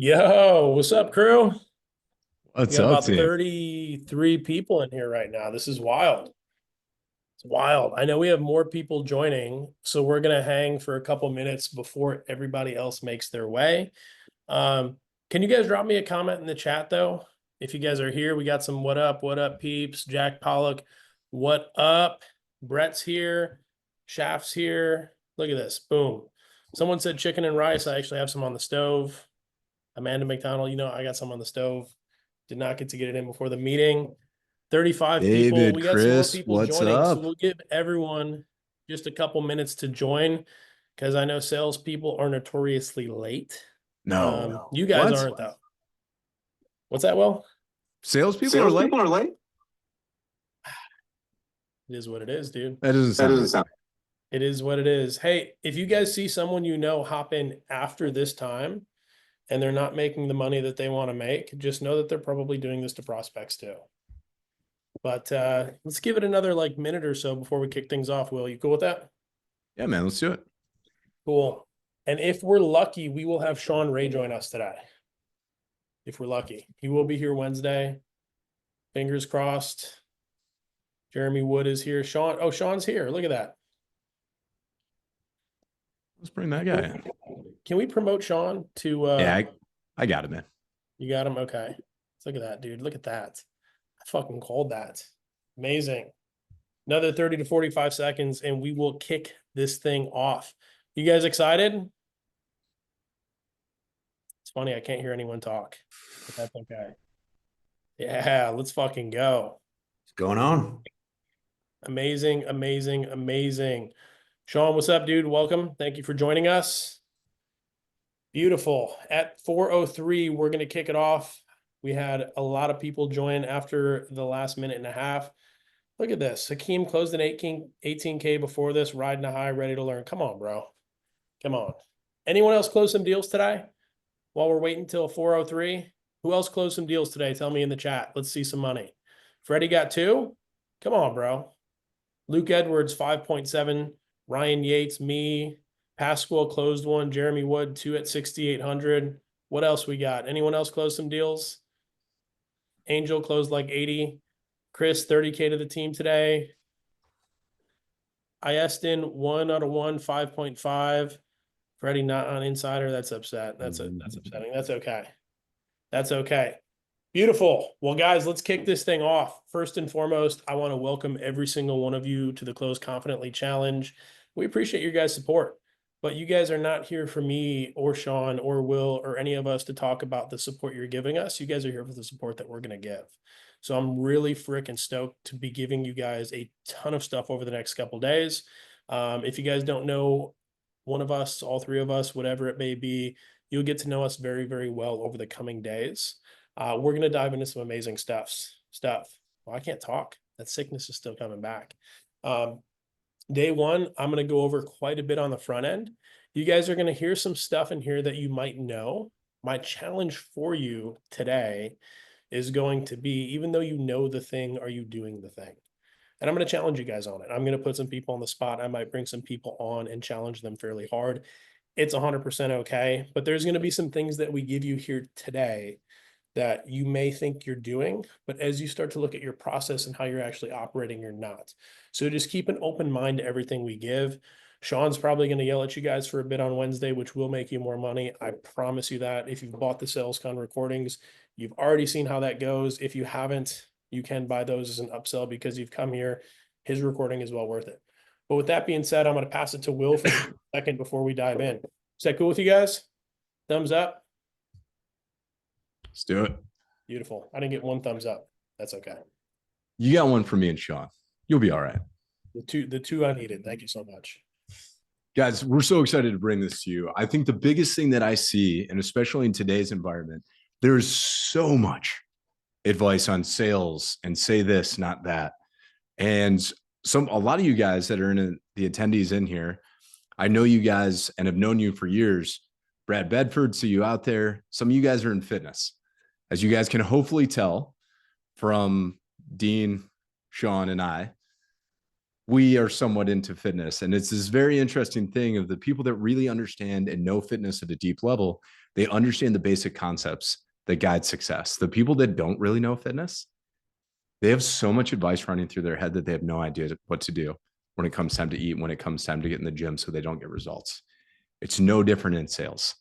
Yo, what's up, crew? We What's got up, about team? 33 people in here right now. This is wild. It's wild. I know we have more people joining, so we're gonna hang for a couple minutes before everybody else makes their way. Um, can you guys drop me a comment in the chat though? If you guys are here, we got some what up, peeps, Jack Pollock, what up? Brett's here, Shaft's here. Look at this. Boom. Someone said chicken and rice. I actually have some on the stove. Amanda McDonald, I got some on the stove. Did not get to get it in before the meeting. 35 people. David, We got some more Chris, people what's joining. So up? we'll give everyone just a couple minutes to join because I know salespeople are notoriously late. No. You guys What? aren't, though. What's that, Will? Salespeople are late? Salespeople are late. It is what it is, dude. That doesn't That sound doesn't good. sound. It is what it is. Hey, if you guys see someone hop in after this time and they're not making the money that they want to make, just know that they're probably doing this to prospects too. But let's give it another minute or so before we kick things off. Will, you cool with that? Yeah, man, let's do it. Cool. And if we're lucky, we will have Sean Ray join us today. If we're lucky, he will be here Wednesday. Fingers crossed. Jeremy Wood is here. Sean's here. Look at that. Let's bring that guy in. Can we promote Sean to Yeah, I got it, man. you got him? Okay. Look at that, dude. Look at that. I fucking called that. Amazing. Another 30 to 45 seconds, and we will kick this thing off. You guys excited? It's funny, I can't hear anyone talk, but that's okay. Yeah, let's fucking go. What's going on? Amazing, amazing, amazing. Sean, what's up, dude? Welcome. Thank you for joining us. Beautiful. At 4:03, we're going to kick it off. We had a lot of people join after the last minute and a half. Look at this. Hakeem closed an 18K before this, riding a high, ready to learn. Come on, bro. Come on. Anyone else close some deals today while we're waiting till 4:03? Who else closed some deals today? Tell me in the chat. Let's see some money. Freddie got two? Come on, bro. Luke Edwards, 5.7. Ryan Yates, me. Pasquale closed one. Jeremy Wood, two at 6,800. What else we got? Anyone else close some deals? Angel closed like 80. Chris, 30K to the team today. Ieston, 1 out of 1, 5.5. Freddie not on insider. That's upset. That's upsetting. That's okay. That's okay. Beautiful. Well, guys, let's kick this thing off. First and foremost, I want to welcome every single one of you to the Close Confidently Challenge. We appreciate your guys' support, but you guys are not here for me or Sean or Will or any of us to talk about the support you're giving us. You guys are here for the support that we're going to give. So I'm really freaking stoked to be giving you guys a ton of stuff over the next couple days. If you guys don't know one of us, all three of us, whatever it may be, you'll get to know us very, very well over the coming days. We're going to dive into some amazing stuff. Well, I can't talk. That sickness is still coming back. Day one, I'm going to go over quite a bit on the front end. You guys are going to hear some stuff in here that you might know. My challenge for you today is going to be, even though you know the thing, are you doing the thing? And I'm going to challenge you guys on it. I'm going to put some people on the spot. I might bring some people on and challenge them fairly hard. It's 100% okay, but there's going to be some things that we give you here today that you may think you're doing, but as you start to look at your process and how you're actually operating, you're not. So just keep an open mind to everything we give. Sean's probably going to yell at you guys for a bit on Wednesday, which will make you more money. I promise you that. If you've bought the SalesCon recordings, you've already seen how that goes. If you haven't, you can buy those as an upsell because you've come here. His recording is well worth it. But with that being said, I'm going to pass it to Will for a second before we dive in. Is that cool with you guys? Thumbs up. Let's do it. Beautiful. I didn't get one thumbs up. That's okay. You got one for me and Sean. You'll be all right. The two I needed. Thank you so much. Guys, we're so excited to bring this to you. I think the biggest thing that I see, and especially in today's environment, there's so much advice on sales and say this, not that. And a lot of you guys that are in the attendees in here, I know you guys and have known you for years. Brad Bedford, see you out there. Some of you guys are in fitness. As you guys can hopefully tell from Dean, Sean, and I, we are somewhat into fitness. And it's this very interesting thing of the people that really understand and know fitness at a deep level, they understand the basic concepts that guide success. The people that don't really know fitness, they have so much advice running through their head that they have no idea what to do when it comes time to eat, when it comes time to get in the gym so they don't get results. It's no different in sales.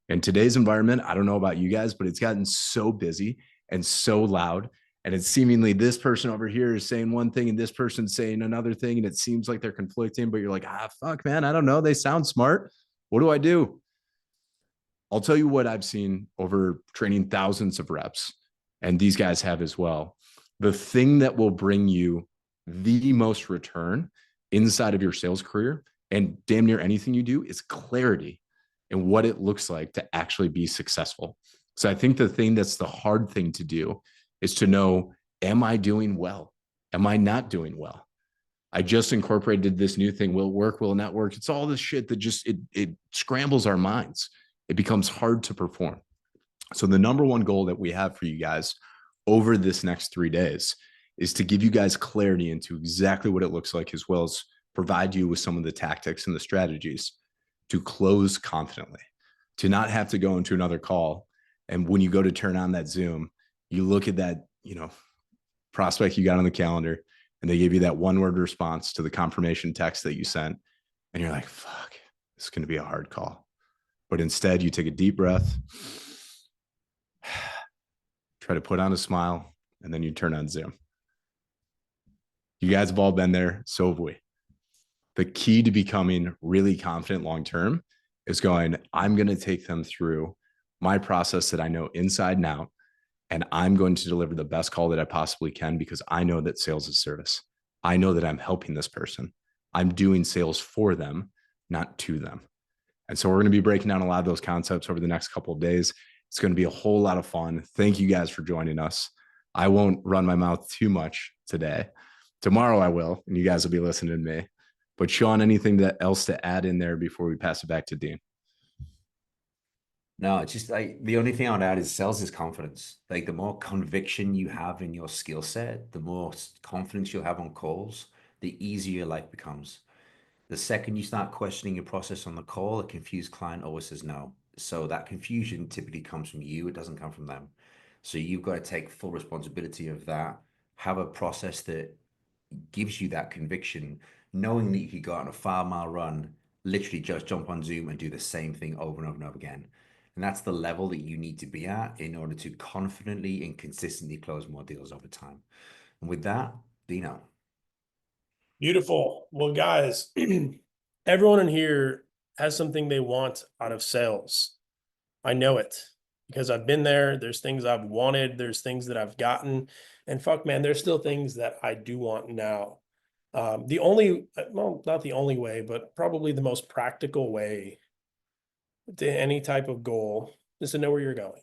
In today's environment, I don't know about you guys, but it's gotten so busy and so loud. And it's seemingly this person over here is saying one thing and this person's saying another thing. And it seems like they're conflicting, but you're like, fuck, man, I don't know. They sound smart. What do I do? I'll tell you what I've seen over training thousands of reps, and these guys have as well. The thing that will bring you the most return inside of your sales career and damn near anything you do is clarity and what it looks like to actually be successful. So I think the thing that's the hard thing to do is to know, am I doing well? Am I not doing well? I just incorporated this new thing. Will it work? Will it not work? It's all this shit that just, it scrambles our minds. It becomes hard to perform. So the number one goal that we have for you guys over this next 3 days is to give you guys clarity into exactly what it looks like, as well as provide you with some of the tactics and the strategies to close confidently, to not have to go into another call. And when you go to turn on that Zoom, you look at that, prospect you got on the calendar, and they give you that one word response to the confirmation text that you sent. And you're like, fuck, this is going to be a hard call. But instead, you take a deep breath, try to put on a smile, and then you turn on Zoom. You guys have all been there. So have we. The key to becoming really confident long-term is going, I'm going to take them through my process that I know inside and out, and I'm going to deliver the best call that I possibly can, because I know that sales is service. I know that I'm helping this person. I'm doing sales for them, not to them. And so we're going to be breaking down a lot of those concepts over the next couple of days. It's going to be a whole lot of fun. Thank you guys for joining us. I won't run my mouth too much today. Tomorrow I will, and you guys will be listening to me. But Sean, anything else to add in there before we pass it back to Dean? No, it's just like the only thing I would add is sales is confidence. Like the more conviction you have in your skill set, the more confidence you'll have on calls, the easier your life becomes. The second you start questioning your process on the call, a confused client always says no. So that confusion typically comes from you, it doesn't come from them. So you've got to take full responsibility of that, have a process that gives you that conviction, knowing that you could go out on a 5 mile run, literally just jump on Zoom and do the same thing over and over and over again. And that's the level that you need to be at in order to confidently and consistently close more deals over time. And with that, Dino. Beautiful. Well, guys, everyone in here has something they want out of sales. I know it because I've been there. There's things I've wanted. There's things that I've gotten. And fuck, man, there's still things that I do want now. Not the only way, but probably the most practical way to any type of goal is to know where you're going,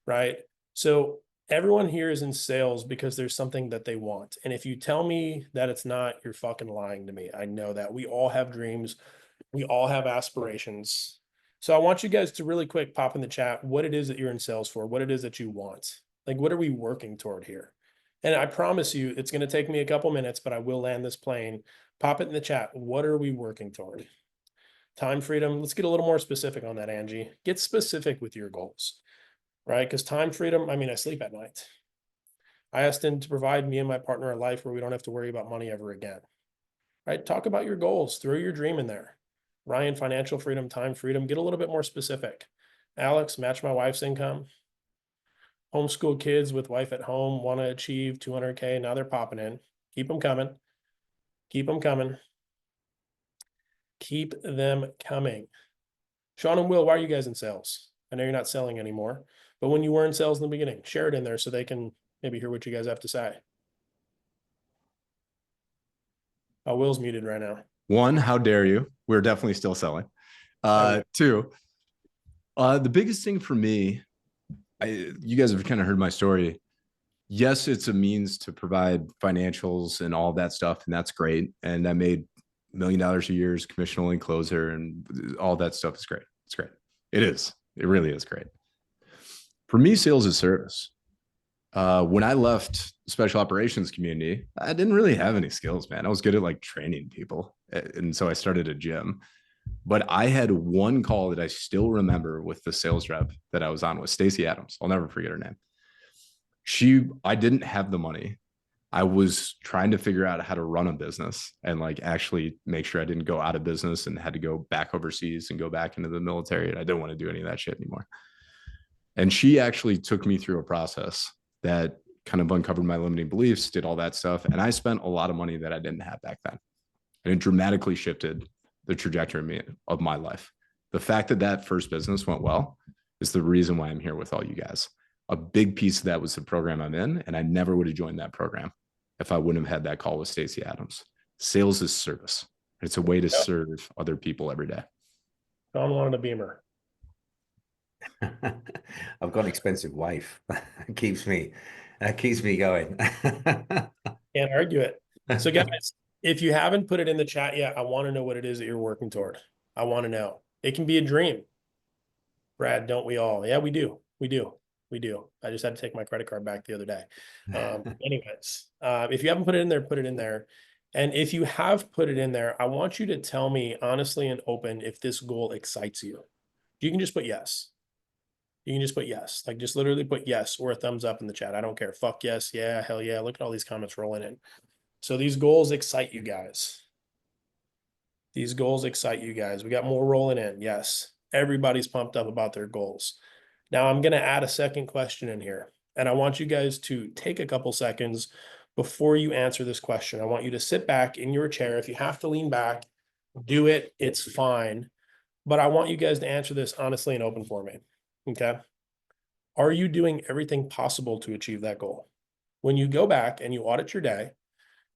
right? So everyone here is in sales because there's something that they want. And if you tell me that it's not, you're fucking lying to me. I know that we all have dreams. We all have aspirations. So I want you guys to really quick pop in the chat what it is that you're in sales for, what it is that you want. Like, what are we working toward here? And I promise you, it's going to take me a couple minutes, but I will land this plane. Pop it in the chat. What are we working toward? Time freedom. Let's get a little more specific on that, Angie. Get specific with your goals, right? Because time freedom, I mean, I sleep at night. I asked him to provide me and my partner a life where we don't have to worry about money ever again, right? Talk about your goals. Throw your dream in there. Ryan, financial freedom, time freedom. Get a little bit more specific. Alex, match my wife's income. Homeschool kids with wife at home want to achieve 200K. Now they're popping in. Keep them coming. Keep them coming. Keep them coming. Sean and Will, why are you guys in sales? I know you're not selling anymore, but when you were in sales in the beginning, share it in there so they can maybe hear what you guys have to say. Oh, Will's muted right now. One, how dare you? We're definitely still selling. Two, the biggest thing for me, you guys have kind of heard my story. Yes, it's a means to provide financials and all that stuff, and that's great. And I made $1 million a year as commission only closer, and all that stuff is great. It's great. It is. It really is great. For me, sales is service. When I left special operations community, I didn't really have any skills, man. I was good at like training people. And so I started a gym. But I had one call that I still remember with the sales rep that I was on with Stacey Adams. I'll never forget her name. I didn't have the money. I was trying to figure out how to run a business and like actually make sure I didn't go out of business and had to go back overseas and go back into the military. And I didn't want to do any of that shit anymore. And she actually took me through a process that kind of uncovered my limiting beliefs, did all that stuff. And I spent a lot of money that I didn't have back then. And it dramatically shifted the trajectory of my life. The fact that that first business went well is the reason why I'm here with all you guys. A big piece of that was the program I'm in, and I never would have joined that program if I wouldn't have had that call with Stacey Adams. Sales is service. It's a way to serve other people every day. Don wanted a Beamer. I've got an expensive wife. That keeps me going. Can't argue it. So guys, if you haven't put it in the chat yet, I want to know what it is that you're working toward. I want to know. It can be a dream. Brad, don't we all? Yeah, we do. We do. We do. I just had to take my credit card back the other day. Anyways, if you haven't put it in there, put it in there. And if you have put it in there, I want you to tell me honestly and open if this goal excites you. You can just put yes. You can just put yes. Like just literally put yes or a thumbs up in the chat. I don't care. Fuck yes. Yeah. Hell yeah. Look at all these comments rolling in. So these goals excite you guys. These goals excite you guys. We got more rolling in. Yes. Everybody's pumped up about their goals. Now I'm going to add a second question in here. And I want you guys to take a couple seconds before you answer this question. I want you to sit back in your chair. If you have to lean back, do it. It's fine. But I want you guys to answer this honestly and open for me. Okay. Are you doing everything possible to achieve that goal? When you go back and you audit your day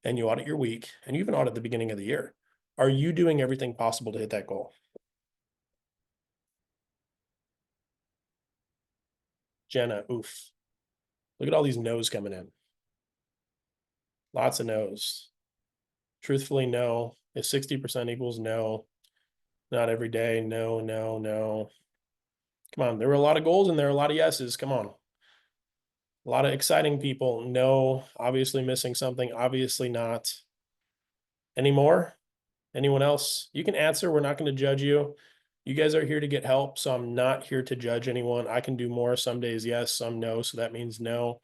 and you audit your week and you even audit the beginning of the year, are you doing everything possible to hit that goal? Jenna, oof. Look at all these no's coming in. Lots of no's. Truthfully, no. If 60% equals no, not every day, no, no, no. Come on, there were a lot of goals in there, a lot of yeses. Come on. A lot of exciting people. No, obviously missing something, obviously not. Any more? Anyone else? You can answer. We're not going to judge you. You guys are here to get help, so I'm not here to judge anyone. I can do more. Some days yes, some no. So that means no.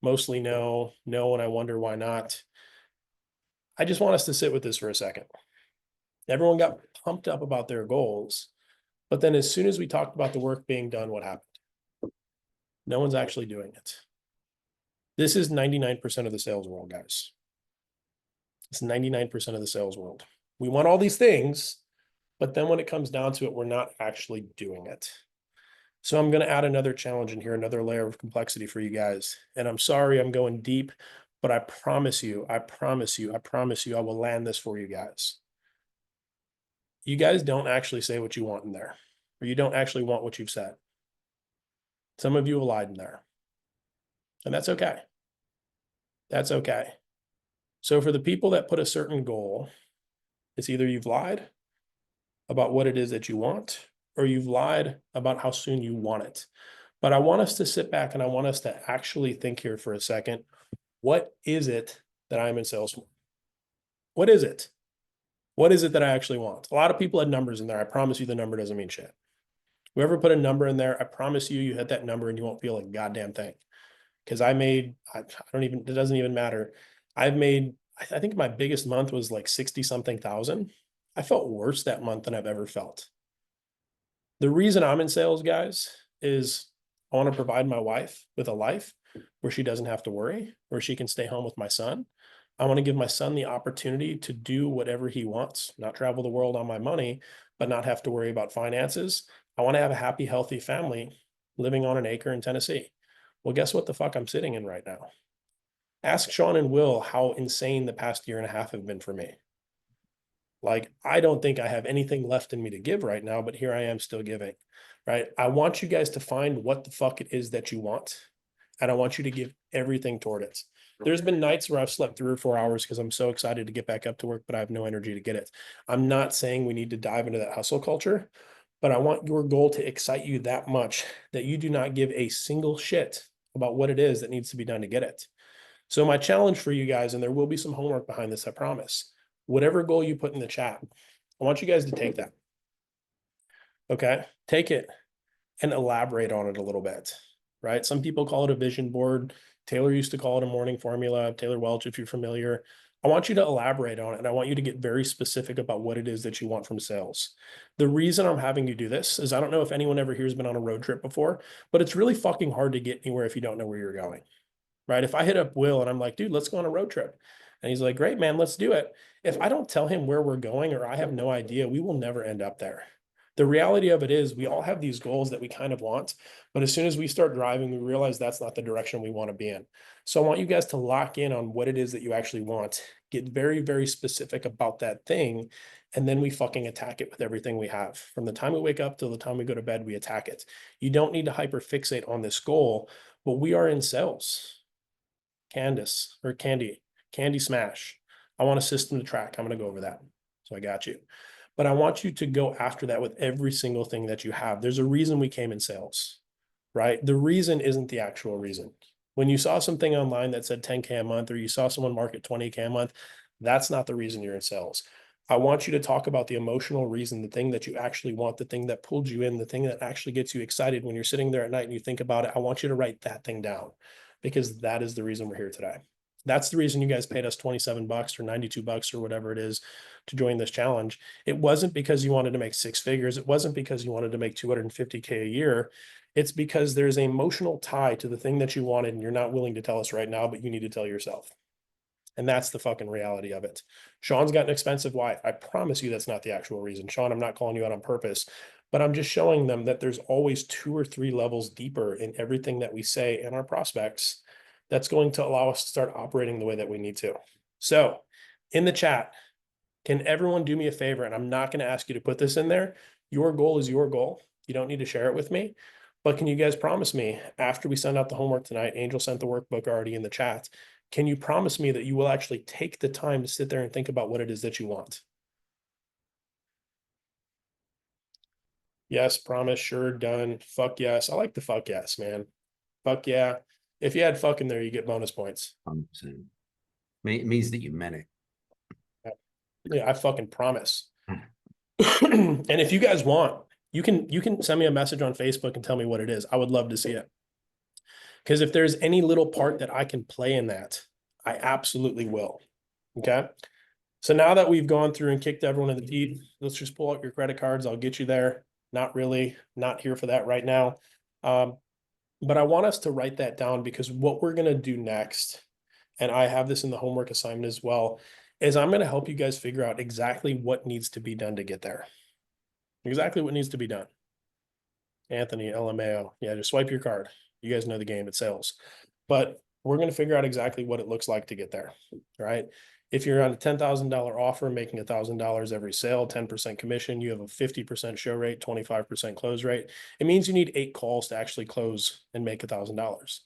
Mostly no. No, and I wonder why not. I just want us to sit with this for a second. Everyone got pumped up about their goals, but then as soon as we talked about the work being done, what happened? No one's actually doing it. This is 99% of the sales world, guys. It's 99% of the sales world. We want all these things, but then when it comes down to it, we're not actually doing it. So I'm going to add another challenge in here, another layer of complexity for you guys. And I'm sorry I'm going deep, but I promise you, I will land this for you guys. You guys don't actually say what you want in there, or you don't actually want what you've said. Some of you have lied in there, and that's okay. That's okay. So for the people that put a certain goal, it's either you've lied about what it is that you want, or you've lied about how soon you want it. But I want us to sit back and I want us to actually think here for a second. What is it that I'm in sales for? What is it? What is it that I actually want? A lot of people had numbers in there. I promise you the number doesn't mean shit. Whoever put a number in there, I promise you, you hit that number and you won't feel a goddamn thing. Because it doesn't even matter. I think my biggest month was like 60 something thousand. I felt worse that month than I've ever felt. The reason I'm in sales, guys, is I want to provide my wife with a life where she doesn't have to worry, where she can stay home with my son. I want to give my son the opportunity to do whatever he wants, not travel the world on my money, but not have to worry about finances. I want to have a happy, healthy family living on an acre in Tennessee. Well, guess what the fuck I'm sitting in right now? Ask Sean and Will how insane the past year and a half have been for me. Like, I don't think I have anything left in me to give right now, but here I am still giving, right? I want you guys to find what the fuck it is that you want. And I want you to give everything toward it. There's been nights where I've slept 3 or 4 hours because I'm so excited to get back up to work, but I have no energy to get it. I'm not saying we need to dive into that hustle culture, but I want your goal to excite you that much that you do not give a single shit about what it is that needs to be done to get it. So my challenge for you guys, and there will be some homework behind this, I promise, whatever goal you put in the chat, I want you guys to take that. Okay, take it and elaborate on it a little bit, right? Some people call it a vision board. Taylor used to call it a morning formula. Taylor Welch, if you're familiar. I want you to elaborate on it, and I want you to get very specific about what it is that you want from sales. The reason I'm having you do this is I don't know if anyone ever here has been on a road trip before, but it's really fucking hard to get anywhere if you don't know where you're going, right? If I hit up Will and I'm like, dude, let's go on a road trip. And he's like, great, man, let's do it. If I don't tell him where we're going or I have no idea, we will never end up there. The reality of it is we all have these goals that we kind of want, but as soon as we start driving, we realize that's not the direction we want to be in. So I want you guys to lock in on what it is that you actually want, get very, very specific about that thing, and then we fucking attack it with everything we have. From the time we wake up till the time we go to bed, we attack it. You don't need to hyper fixate on this goal, but we are in sales. Candy Smash. I want a system to track. I'm going to go over that. So I got you. But I want you to go after that with every single thing that you have. There's a reason we came in sales, right? The reason isn't the actual reason. When you saw something online that said 10K a month, or you saw someone market 20K a month, that's not the reason you're in sales. I want you to talk about the emotional reason, the thing that you actually want, the thing that pulled you in, the thing that actually gets you excited when you're sitting there at night and you think about it. I want you to write that thing down, because that is the reason we're here today. That's the reason you guys paid us $27 or $92 or whatever it is to join this challenge. It wasn't because you wanted to make six figures. It wasn't because you wanted to make 250K a year. It's because there's an emotional tie to the thing that you wanted and you're not willing to tell us right now, but you need to tell yourself. And that's the fucking reality of it. Sean's got an expensive wife. I promise you that's not the actual reason. Sean, I'm not calling you out on purpose, but I'm just showing them that there's always 2 or 3 levels deeper in everything that we say in our prospects that's going to allow us to start operating the way that we need to. So in the chat, can everyone do me a favor? And I'm not going to ask you to put this in there. Your goal is your goal. You don't need to share it with me. But can you guys promise me, after we send out the homework tonight, Angel sent the workbook already in the chat, can you promise me that you will actually take the time to sit there and think about what it is that you want? Yes, promise, sure, done. Fuck yes. I like the fuck yes, man. Fuck yeah. If you had fuck in there, you get bonus points. 100%. It means that you meant it. Yeah, I fucking promise. And if you guys want, you can send me a message on Facebook and tell me what it is. I would love to see it. Because if there's any little part that I can play in that, I absolutely will. Okay. So now that we've gone through and kicked everyone in the teeth, let's just pull out your credit cards. I'll get you there. Not really, not here for that right now. But I want us to write that down, because what we're going to do next, and I have this in the homework assignment as well, is I'm going to help you guys figure out exactly what needs to be done to get there. Exactly what needs to be done. Anthony, LMAO. Yeah, just swipe your card. You guys know the game, it's sales. But we're going to figure out exactly what it looks like to get there, right? If you're on a $10,000 offer, making $1,000 every sale, 10% commission, you have a 50% show rate, 25% close rate. It means you need 8 calls to actually close and make $1,000.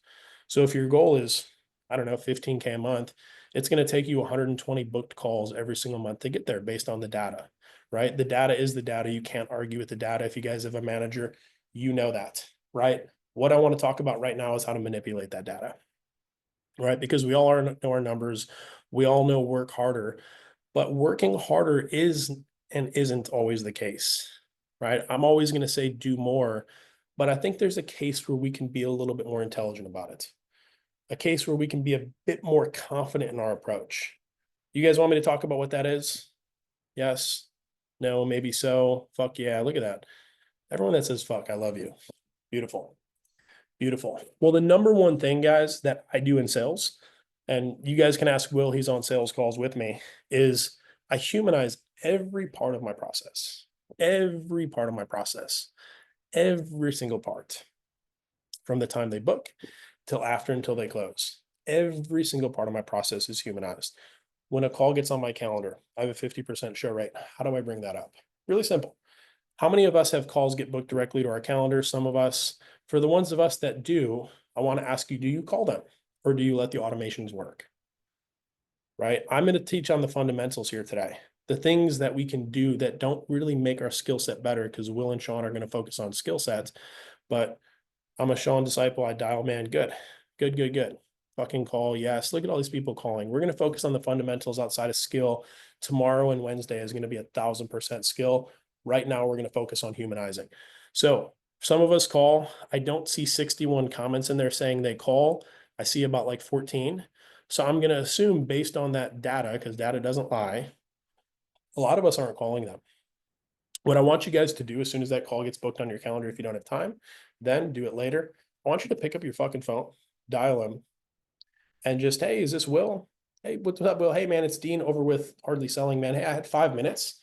So if your goal is, I don't know, 15K a month, it's going to take you 120 booked calls every single month to get there based on the data, right? The data is the data. You can't argue with the data. If you guys have a manager, you know that, right? What I want to talk about right now is how to manipulate that data, right? Because we all know our numbers. We all know work harder, but working harder is and isn't always the case, right? I'm always going to say do more, but I think there's a case where we can be a little bit more intelligent about it. A case where we can be a bit more confident in our approach. You guys want me to talk about what that is? Yes, no, maybe so. Fuck yeah, look at that. Everyone that says fuck, I love you. Beautiful. Beautiful. Well, the number one thing, guys, that I do in sales, and you guys can ask Will, he's on sales calls with me, is I humanize every part of my process. Every part of my process. Every single part. From the time they book until they close. Every single part of my process is humanized. When a call gets on my calendar, I have a 50% show rate. How do I bring that up? Really simple. How many of us have calls get booked directly to our calendar? Some of us. For the ones of us that do, I want to ask you, do you call them or do you let the automations work? Right? I'm going to teach on the fundamentals here today. The things that we can do that don't really make our skill set better, because Will and Sean are going to focus on skill sets. But I'm a Sean disciple. I dial man good. Good, good, good. Fucking call. Yes. Look at all these people calling. We're going to focus on the fundamentals outside of skill. Tomorrow and Wednesday is going to be 1,000% skill. Right now, we're going to focus on humanizing. So some of us call. I don't see 61 comments in there saying they call. I see about like 14. So I'm going to assume based on that data, because data doesn't lie, a lot of us aren't calling them. What I want you guys to do as soon as that call gets booked on your calendar, if you don't have time, then do it later. I want you to pick up your fucking phone, dial them, and just, hey, is this Will? Hey, what's up, Will? Hey, man, it's Dean over with Hardly Selling, man. Hey, I had 5 minutes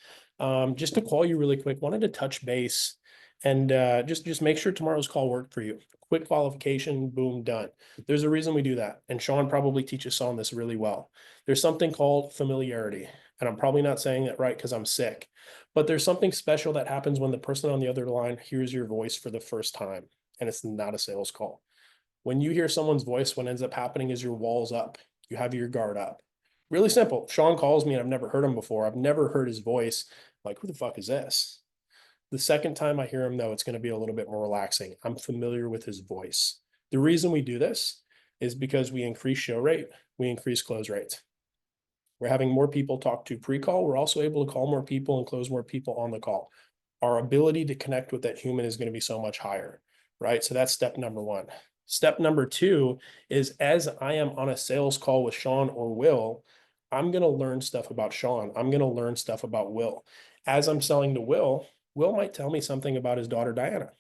just to call you really quick. Wanted to touch base and just make sure tomorrow's call worked for you. Quick qualification, boom, done. There's a reason we do that. And Sean probably teaches Sean this really well. There's something called familiarity. And I'm probably not saying that right because I'm sick. But there's something special that happens when the person on the other line hears your voice for the first time. And it's not a sales call. When you hear someone's voice, what ends up happening is your wall's up. You have your guard up. Really simple. Sean calls me and I've never heard him before. I've never heard his voice. I'm like, who the fuck is this? The second time I hear him, though, it's going to be a little bit more relaxing. I'm familiar with his voice. The reason we do this is because we increase show rate, we increase close rates. We're having more people talk to pre-call. We're also able to call more people and close more people on the call. Our ability to connect with that human is going to be so much higher, right? So that's step number one. Step number two is as I am on a sales call with Sean or Will, I'm going to learn stuff about Sean. I'm going to learn stuff about Will. As I'm selling to Will, Will might tell me something about his daughter, Diana.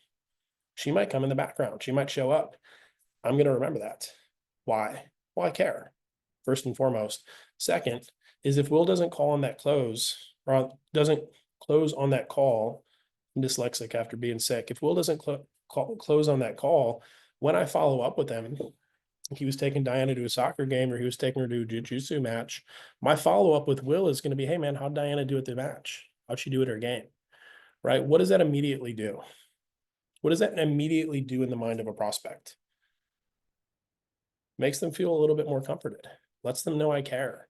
She might come in the background. She might show up. I'm going to remember that. Why? Well, I care, first and foremost. Second is if Will doesn't call on that close or doesn't close on that call, I'm dyslexic after being sick. If Will doesn't close on that call, when I follow up with him, he was taking Diana to a soccer game or he was taking her to a jiu-jitsu match. My follow-up with Will is going to be, hey man, how'd Diana do at the match? How'd she do at her game? Right? What does that immediately do? What does that immediately do in the mind of a prospect? Makes them feel a little bit more comforted. Lets them know I care.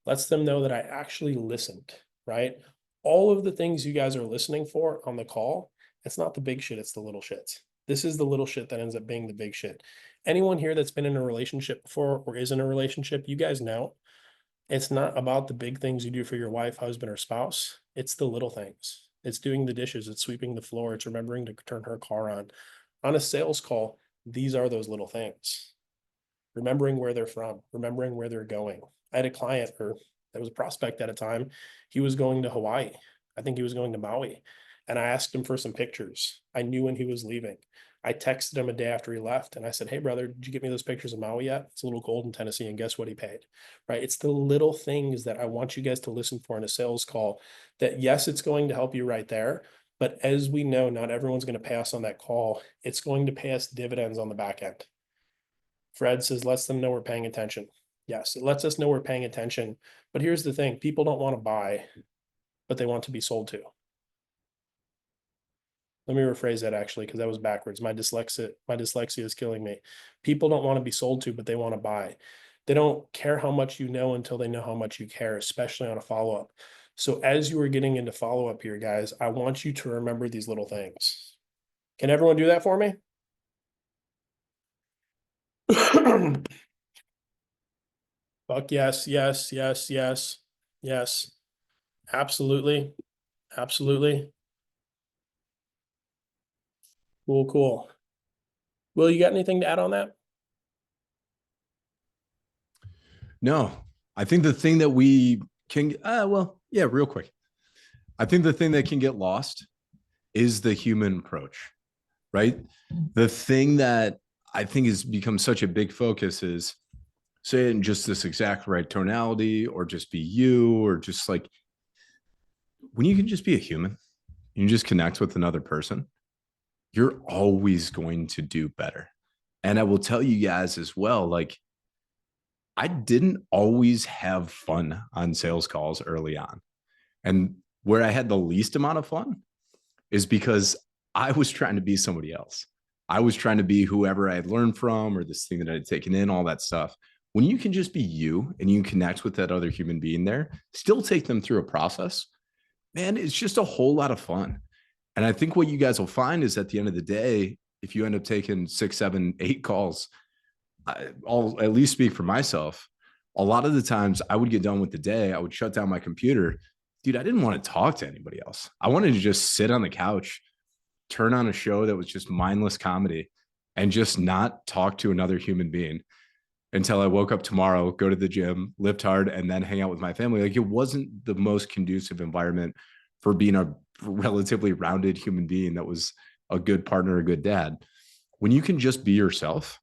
Lets them know that I actually listened, right? All of the things you guys are listening for on the call, it's not the big shit, it's the little shits. This is the little shit that ends up being the big shit. Anyone here that's been in a relationship before or is in a relationship, you guys know it's not about the big things you do for your wife, husband, or spouse. It's the little things. It's doing the dishes, it's sweeping the floor, it's remembering to turn her car on. On a sales call, these are those little things. Remembering where they're from, remembering where they're going. I had a client, or that was a prospect at a time. He was going to Hawaii. I think he was going to Maui. And I asked him for some pictures. I knew when he was leaving. I texted him a day after he left and I said, hey, brother, did you get me those pictures of Maui yet? It's a little cold in Tennessee. And guess what he paid, right? It's the little things that I want you guys to listen for in a sales call that, yes, it's going to help you right there. But as we know, not everyone's going to pay us on that call. It's going to pay us dividends on the back end. Fred says, lets them know we're paying attention. Yes, it lets us know we're paying attention. But here's the thing. People don't want to buy, but they want to be sold to. Let me rephrase that actually, because that was backwards. My dyslexia is killing me. People don't want to be sold to, but they want to buy. They don't care how much you know until they know how much you care, especially on a follow-up. So as you are getting into follow-up here, guys, I want you to remember these little things. Can everyone do that for me? Fuck yes, yes, yes, yes, yes. Absolutely. Absolutely. Cool, cool. Will, you got anything to add on that? No, I think the thing that we can, well, yeah, real quick. I think the thing that can get lost is the human approach, right? The thing that I think has become such a big focus is say it in just this exact right tonality or just be you or just like when you can just be a human, you just connect with another person, you're always going to do better. And I will tell you guys as well, like I didn't always have fun on sales calls early on. And where I had the least amount of fun is because I was trying to be somebody else. I was trying to be whoever I had learned from or this thing that I had taken in, all that stuff. When you can just be you and you connect with that other human being there, still take them through a process, man, it's just a whole lot of fun. And I think what you guys will find is at the end of the day, if you end up taking 6, 7, 8 calls, I'll at least speak for myself. A lot of the times I would get done with the day, I would shut down my computer. Dude, I didn't want to talk to anybody else. I wanted to just sit on the couch, turn on a show that was just mindless comedy, and just not talk to another human being until I woke up tomorrow, go to the gym, lift hard, and then hang out with my family. Like, it wasn't the most conducive environment for being a relatively rounded human being that was a good partner, a good dad. When you can just be yourself,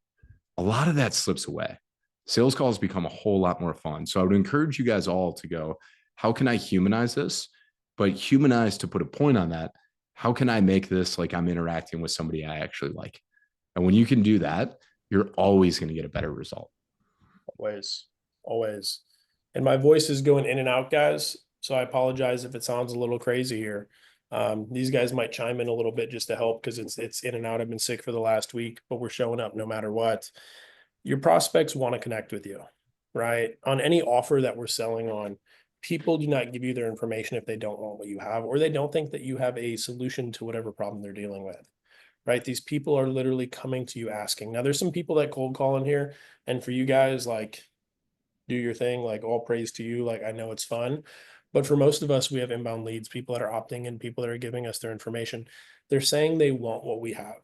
a lot of that slips away. Sales calls become a whole lot more fun. So I would encourage you guys all to go, how can I humanize this? But humanize, to put a point on that, how can I make this like I'm interacting with somebody I actually like? And when you can do that, you're always going to get a better result. Always, always. And my voice is going in and out, guys. So I apologize if it sounds a little crazy here. These guys might chime in a little bit just to help because it's in and out. I've been sick for the last week, but we're showing up no matter what. Your prospects want to connect with you, right? On any offer that we're selling on, people do not give you their information if they don't want what you have, or they don't think that you have a solution to whatever problem they're dealing with, right? These people are literally coming to you asking. Now, there's some people that cold call in here, and for you guys, like, do your thing, like, all praise to you. Like, I know it's fun, but for most of us, we have inbound leads, people that are opting in, people that are giving us their information. They're saying they want what we have.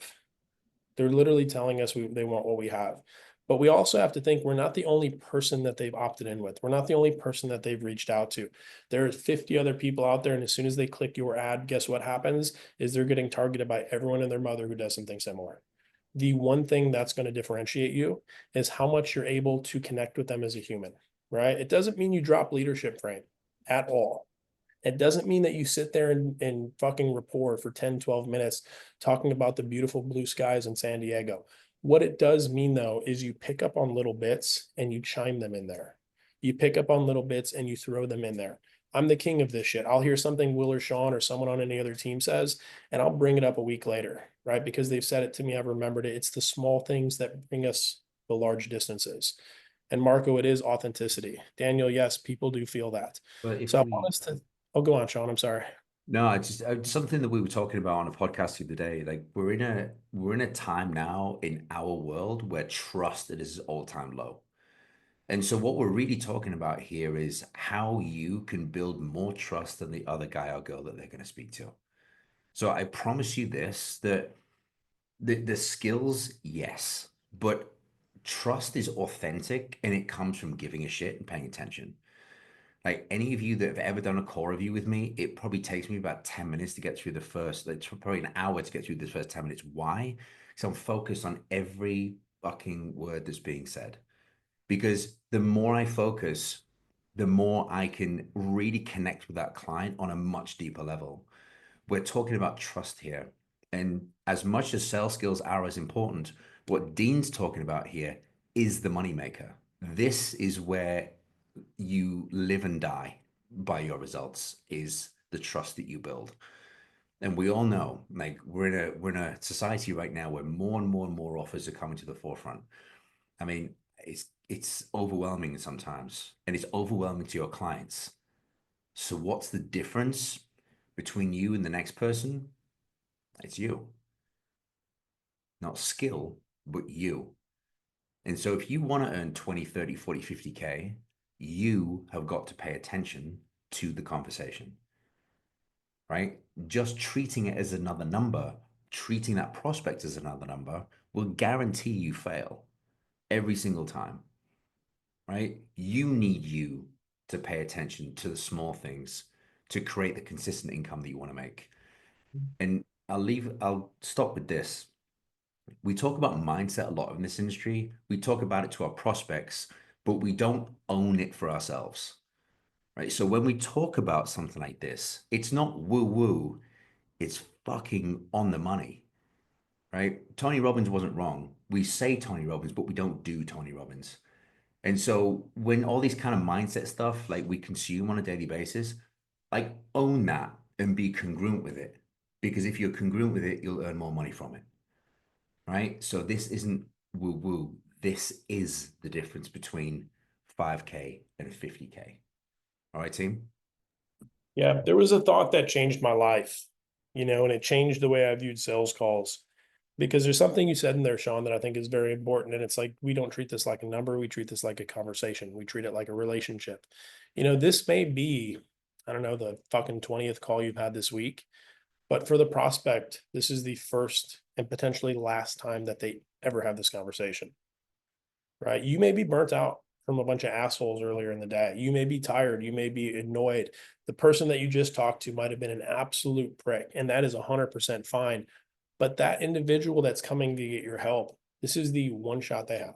They're literally telling us they want what we have. But we also have to think we're not the only person that they've opted in with. We're not the only person that they've reached out to. There are 50 other people out there. And as soon as they click your ad, guess what happens is they're getting targeted by everyone and their mother who does something similar. The one thing that's going to differentiate you is how much you're able to connect with them as a human, right? It doesn't mean you drop leadership frame at all. It doesn't mean that you sit there and fucking rapport for 10, 12 minutes talking about the beautiful blue skies in San Diego. What it does mean, though, is you pick up on little bits and you chime them in there. You pick up on little bits and you throw them in there. I'm the king of this shit. I'll hear something Will or Sean or someone on any other team says, and I'll bring it up a week later, right? Because they've said it to me. I've remembered it. It's the small things that bring us the large distances. And Marco, it is authenticity. Daniel, yes, people do feel that. But if So I want we, us to, oh, go on, Sean. I'm sorry. no, it's just something that we were talking about on a podcast the other day. Like we're in a time now in our world where trust is all-time low. And so what we're really talking about here is how you can build more trust than the other guy or girl that they're going to speak to. So I promise you this, that the skills, yes, but trust is authentic and it comes from giving a shit and paying attention. Like any of you that have ever done a call review with me, it probably takes me about 10 minutes to get through the first, like probably an hour to get through the first 10 minutes. Why? Because I'm focused on every fucking word that's being said. Because the more I focus, the more I can really connect with that client on a much deeper level. We're talking about trust here. And as much as sales skills are as important, what Dean's talking about here is the moneymaker. This is where you live and die by your results, is the trust that you build. And we all know, like we're in a society right now where more and more and more offers are coming to the forefront. I mean, it's overwhelming sometimes, and it's overwhelming to your clients. So what's the difference between you and the next person? It's you. Not skill, but you. And so if you want to earn 20, 30, 40, 50K, you have got to pay attention to the conversation, right? Just treating it as another number, treating that prospect as another number will guarantee you fail every single time, right? You need you to pay attention to the small things to create the consistent income that you want to make. And I'll stop with this. We talk about mindset a lot in this industry. We talk about it to our prospects, but we don't own it for ourselves, right? So when we talk about something like this, it's not woo woo, it's fucking on the money, right? Tony Robbins wasn't wrong. We say Tony Robbins, but we don't do Tony Robbins. And so when all these kind of mindset stuff like we consume on a daily basis, like own that and be congruent with it. Because if you're congruent with it, you'll earn more money from it. Right? So this isn't woo woo. This is the difference between 5K and 50K. All right, team? Yeah, there was a thought that changed my life, and it changed the way I viewed sales calls. because there's something you said in there, Sean, that I think is very important. And it's like, we don't treat this like a number. We treat this like a conversation. We treat it like a relationship. This may be, I don't know, the fucking 20th call you've had this week, but for the prospect, this is the first and potentially last time that they ever have this conversation, right? You may be burnt out from a bunch of assholes earlier in the day. You may be tired. You may be annoyed. The person that you just talked to might have been an absolute prick, and that is 100% fine. But that individual that's coming to get your help, this is the one shot they have.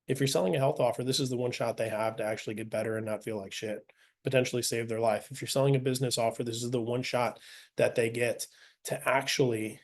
If you're selling a health offer, this is the one shot they have to actually get better and not feel like shit, potentially save their life. If you're selling a business offer, this is the one shot that they get to actually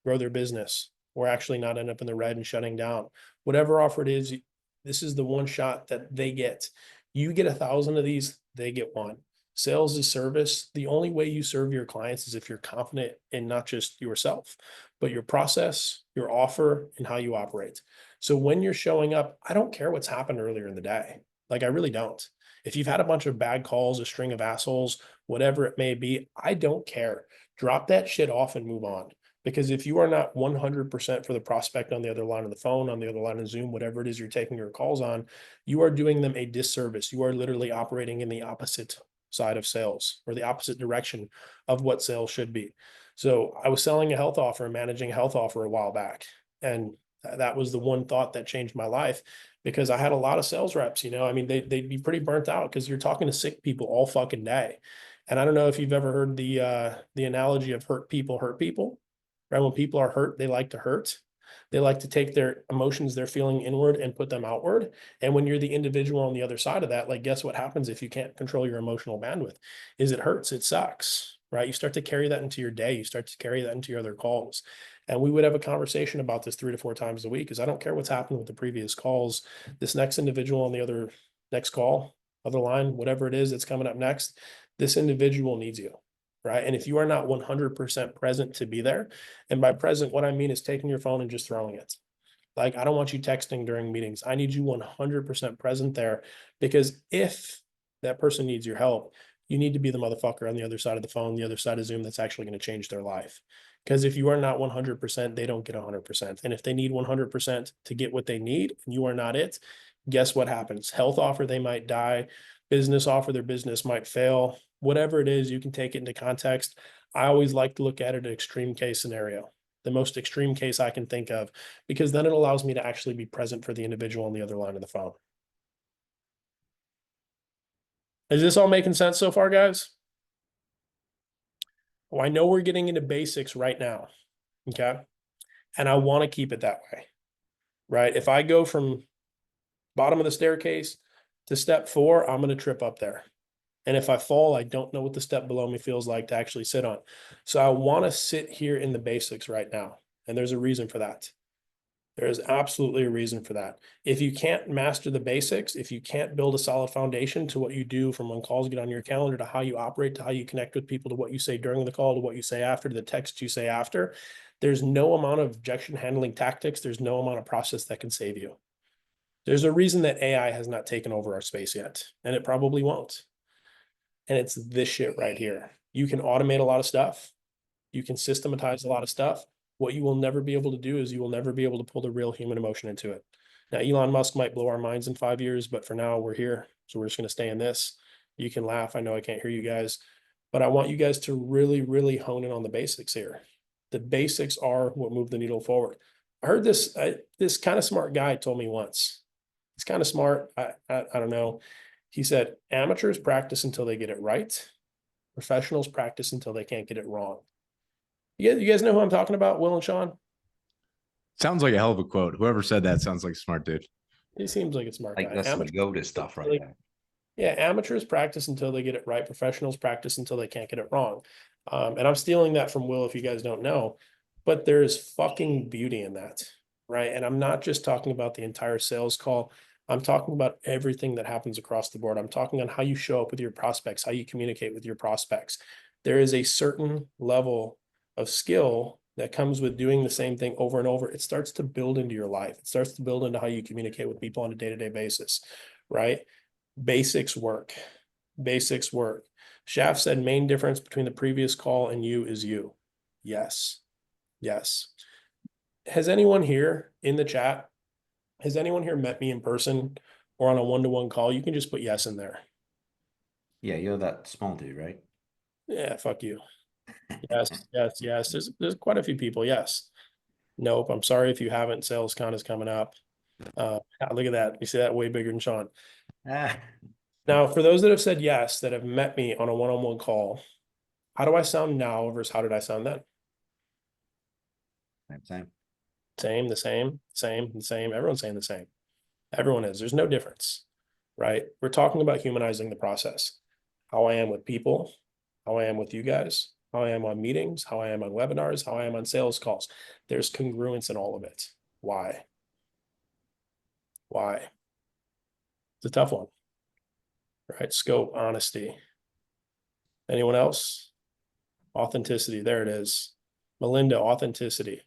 grow their business or actually not end up in the red and shutting down. Whatever offer it is, this is the one shot that they get. You get 1,000 of these, they get one. Sales is service. The only way you serve your clients is if you're confident in not just yourself, but your process, your offer, and how you operate. So when you're showing up, I don't care what's happened earlier in the day. Like, I really don't. If you've had a bunch of bad calls, a string of assholes, whatever it may be, I don't care. Drop that shit off and move on. Because if you are not 100% for the prospect on the other line of the phone, on the other line of Zoom, whatever it is you're taking your calls on, you are doing them a disservice. You are literally operating in the opposite side of sales, or the opposite direction of what sales should be. So I was selling a health offer and managing a health offer a while back. And that was the one thought that changed my life, because I had a lot of sales reps, I mean, they'd be pretty burnt out because you're talking to sick people all fucking day. And I don't know if you've ever heard the analogy of hurt people, right? When people are hurt, they like to hurt. They like to take their emotions they're feeling inward and put them outward. And when you're the individual on the other side of that, like, guess what happens if you can't control your emotional bandwidth? Is it hurts, it sucks, right? You start to carry that into your day. You start to carry that into your other calls. And we would have a conversation about this 3 to 4 times a week, because I don't care what's happened with the previous calls. This next individual on the other next call, other line, whatever it is that's coming up next, this individual needs you. Right. And if you are not 100% present to be there, and by present, what I mean is taking your phone and just throwing it. Like, I don't want you texting during meetings. I need you 100% present there, because if that person needs your help, you need to be the motherfucker on the other side of the phone, the other side of Zoom, that's actually going to change their life. Because if you are not 100%, they don't get 100%. And if they need 100% to get what they need, and you are not it, guess what happens? Health offer, they might die. Business offer, their business might fail. Whatever it is, you can take it into context. I always like to look at it an extreme case scenario, the most extreme case I can think of, because then it allows me to actually be present for the individual on the other line of the phone. Is this all making sense so far, guys? Well, I know we're getting into basics right now, okay? And I want to keep it that way, right? If I go from bottom of the staircase to step 4, I'm going to trip up there. And if I fall, I don't know what the step below me feels like to actually sit on. So I want to sit here in the basics right now. And there's a reason for that. There is absolutely a reason for that. If you can't master the basics, if you can't build a solid foundation to what you do, from when calls get on your calendar, to how you operate, to how you connect with people, to what you say during the call, to what you say after, to the text you say after, there's no amount of objection handling tactics. There's no amount of process that can save you. There's a reason that AI has not taken over our space yet, and it probably won't. And it's this shit right here. You can automate a lot of stuff. You can systematize a lot of stuff. What you will never be able to do is you will never be able to pull the real human emotion into it. Now, Elon Musk might blow our minds in 5 years, but for now we're here. So we're just going to stay in this. You can laugh. I know I can't hear you guys, but I want you guys to really, really hone in on the basics here. The basics are what move the needle forward. I heard this kind of smart guy told me once. It's kind of smart. I don't know. He said, amateurs practice until they get it right. Professionals practice until they can't get it wrong. You guys know who I'm talking about, Will and Sean? Sounds like a hell of a quote. Whoever said that sounds like a smart dude. He seems like a smart Like, guy. that's some Yoda stuff right there. Yeah, amateurs practice until they get it right. Professionals practice until they can't get it wrong. And I'm stealing that from Will, if you guys don't know. But there's fucking beauty in that, right? And I'm not just talking about the entire sales call. I'm talking about everything that happens across the board. I'm talking on how you show up with your prospects, how you communicate with your prospects. There is a certain level of skill that comes with doing the same thing over and over. It starts to build into your life. It starts to build into how you communicate with people on a day-to-day basis, right? Basics work. Basics work. Shaft said main difference between the previous call and you is you. Yes. Yes. has anyone here in the chat, has anyone here met me in person or on a one-to-one call? You can just put yes in there. Yeah, you're that small dude, right? Yeah, fuck you. Yes, yes, yes. There's quite a few people. Yes. Nope. I'm sorry if you haven't. Sales con is coming up. Look at that. You see that way bigger than Sean. Ah, Now, for those that have said yes, that have met me on a one-on-one call, how do I sound now versus how did I sound then? same. Same, the same, same, the same. Everyone's saying the same. Everyone is. There's no difference, right? We're talking about humanizing the process. How I am with people, how I am with you guys, how I am on meetings, how I am on webinars, how I am on sales calls. There's congruence in all of it. Why? Why? It's a tough one, right? Scope, honesty. Anyone else? Authenticity. There it is. Melinda, authenticity,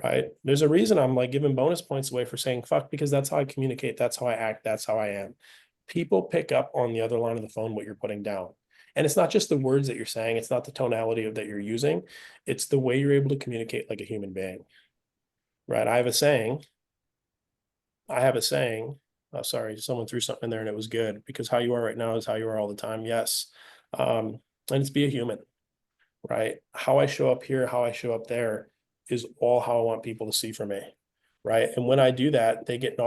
right? There's a reason I'm like giving bonus points away for saying fuck, because that's how I communicate. That's how I act. That's how I am. People pick up on the other line of the phone what you're putting down. And it's not just the words that you're saying. It's not the tonality of that you're using. It's the way you're able to communicate like a human being, right? I have a saying. Oh, sorry, someone threw something in there and it was good, because how you are right now is how you are all the time. Yes. And it's be a human, right? How I show up here, how I show up there is all how I want people to see from me, right? And when I do that, they get an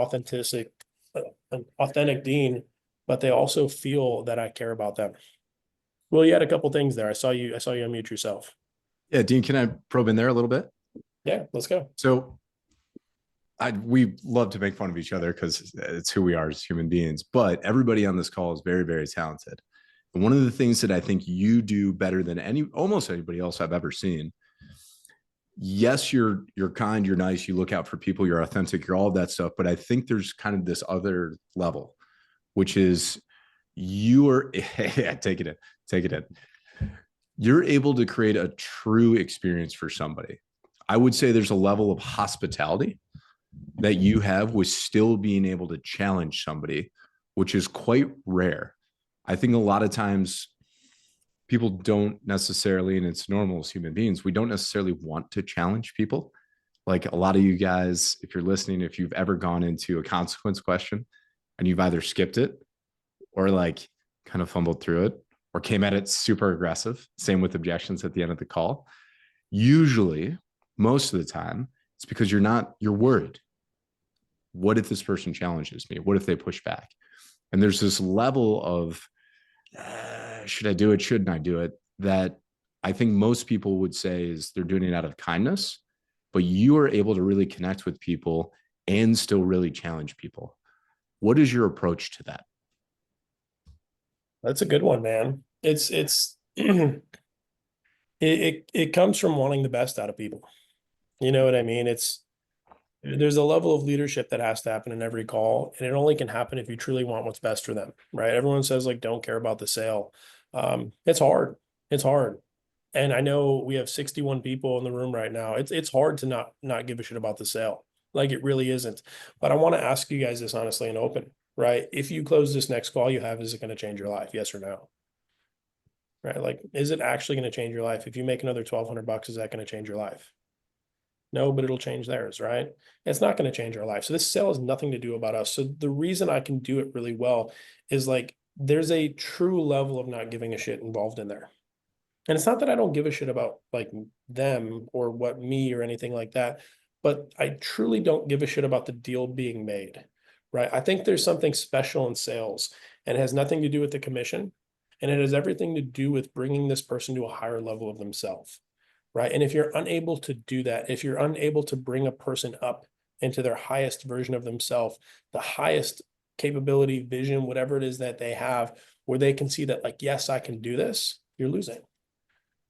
authentic Dean, but they also feel that I care about them. Well, you had a couple things there. I saw you unmute yourself. Yeah, Dean, can I probe in there a little bit? Yeah, let's go. So we love to make fun of each other because it's who we are as human beings, but everybody on this call is very, very talented. And one of the things that I think you do better than almost anybody else I've ever seen, yes, you're kind, you're nice, you look out for people, you're authentic, you're all of that stuff. But I think there's kind of this other level, which is you are, yeah, take it in. You're able to create a true experience for somebody. I would say there's a level of hospitality that you have with still being able to challenge somebody, which is quite rare. I think a lot of times people don't necessarily, and it's normal as human beings, we don't necessarily want to challenge people. Like a lot of you guys, if you're listening, if you've ever gone into a consequence question and you've either skipped it or like kind of fumbled through it or came at it super aggressive, same with objections at the end of the call, usually most of the time it's because you're worried. What if this person challenges me? What if they push back? And there's this level of should I do it? Shouldn't I do it? That I think most people would say is they're doing it out of kindness, but you are able to really connect with people and still really challenge people. What is your approach to that? That's a good one, man. It comes from wanting the best out of people. You know what I mean? There's a level of leadership that has to happen in every call, and it only can happen if you truly want what's best for them, right? Everyone says like, don't care about the sale. It's hard. It's hard. And I know we have 61 people in the room right now. It's hard to not give a shit about the sale. Like it really isn't. But I want to ask you guys this honestly and open, right? If you close this next call you have, is it going to change your life? Yes or no? Right? Like, is it actually going to change your life? If you make another $1,200, is that going to change your life? No, but it'll change theirs, right? It's not going to change our life. So this sale has nothing to do about us. So the reason I can do it really well is like there's a true level of not giving a shit involved in there. And it's not that I don't give a shit about like them or what me or anything like that, but I truly don't give a shit about the deal being made, right? I think there's something special in sales, and it has nothing to do with the commission, and it has everything to do with bringing this person to a higher level of themselves, right? And if you're unable to do that, if you're unable to bring a person up into their highest version of themselves, the highest capability, vision, whatever it is that they have, where they can see that like, yes, I can do this, you're losing.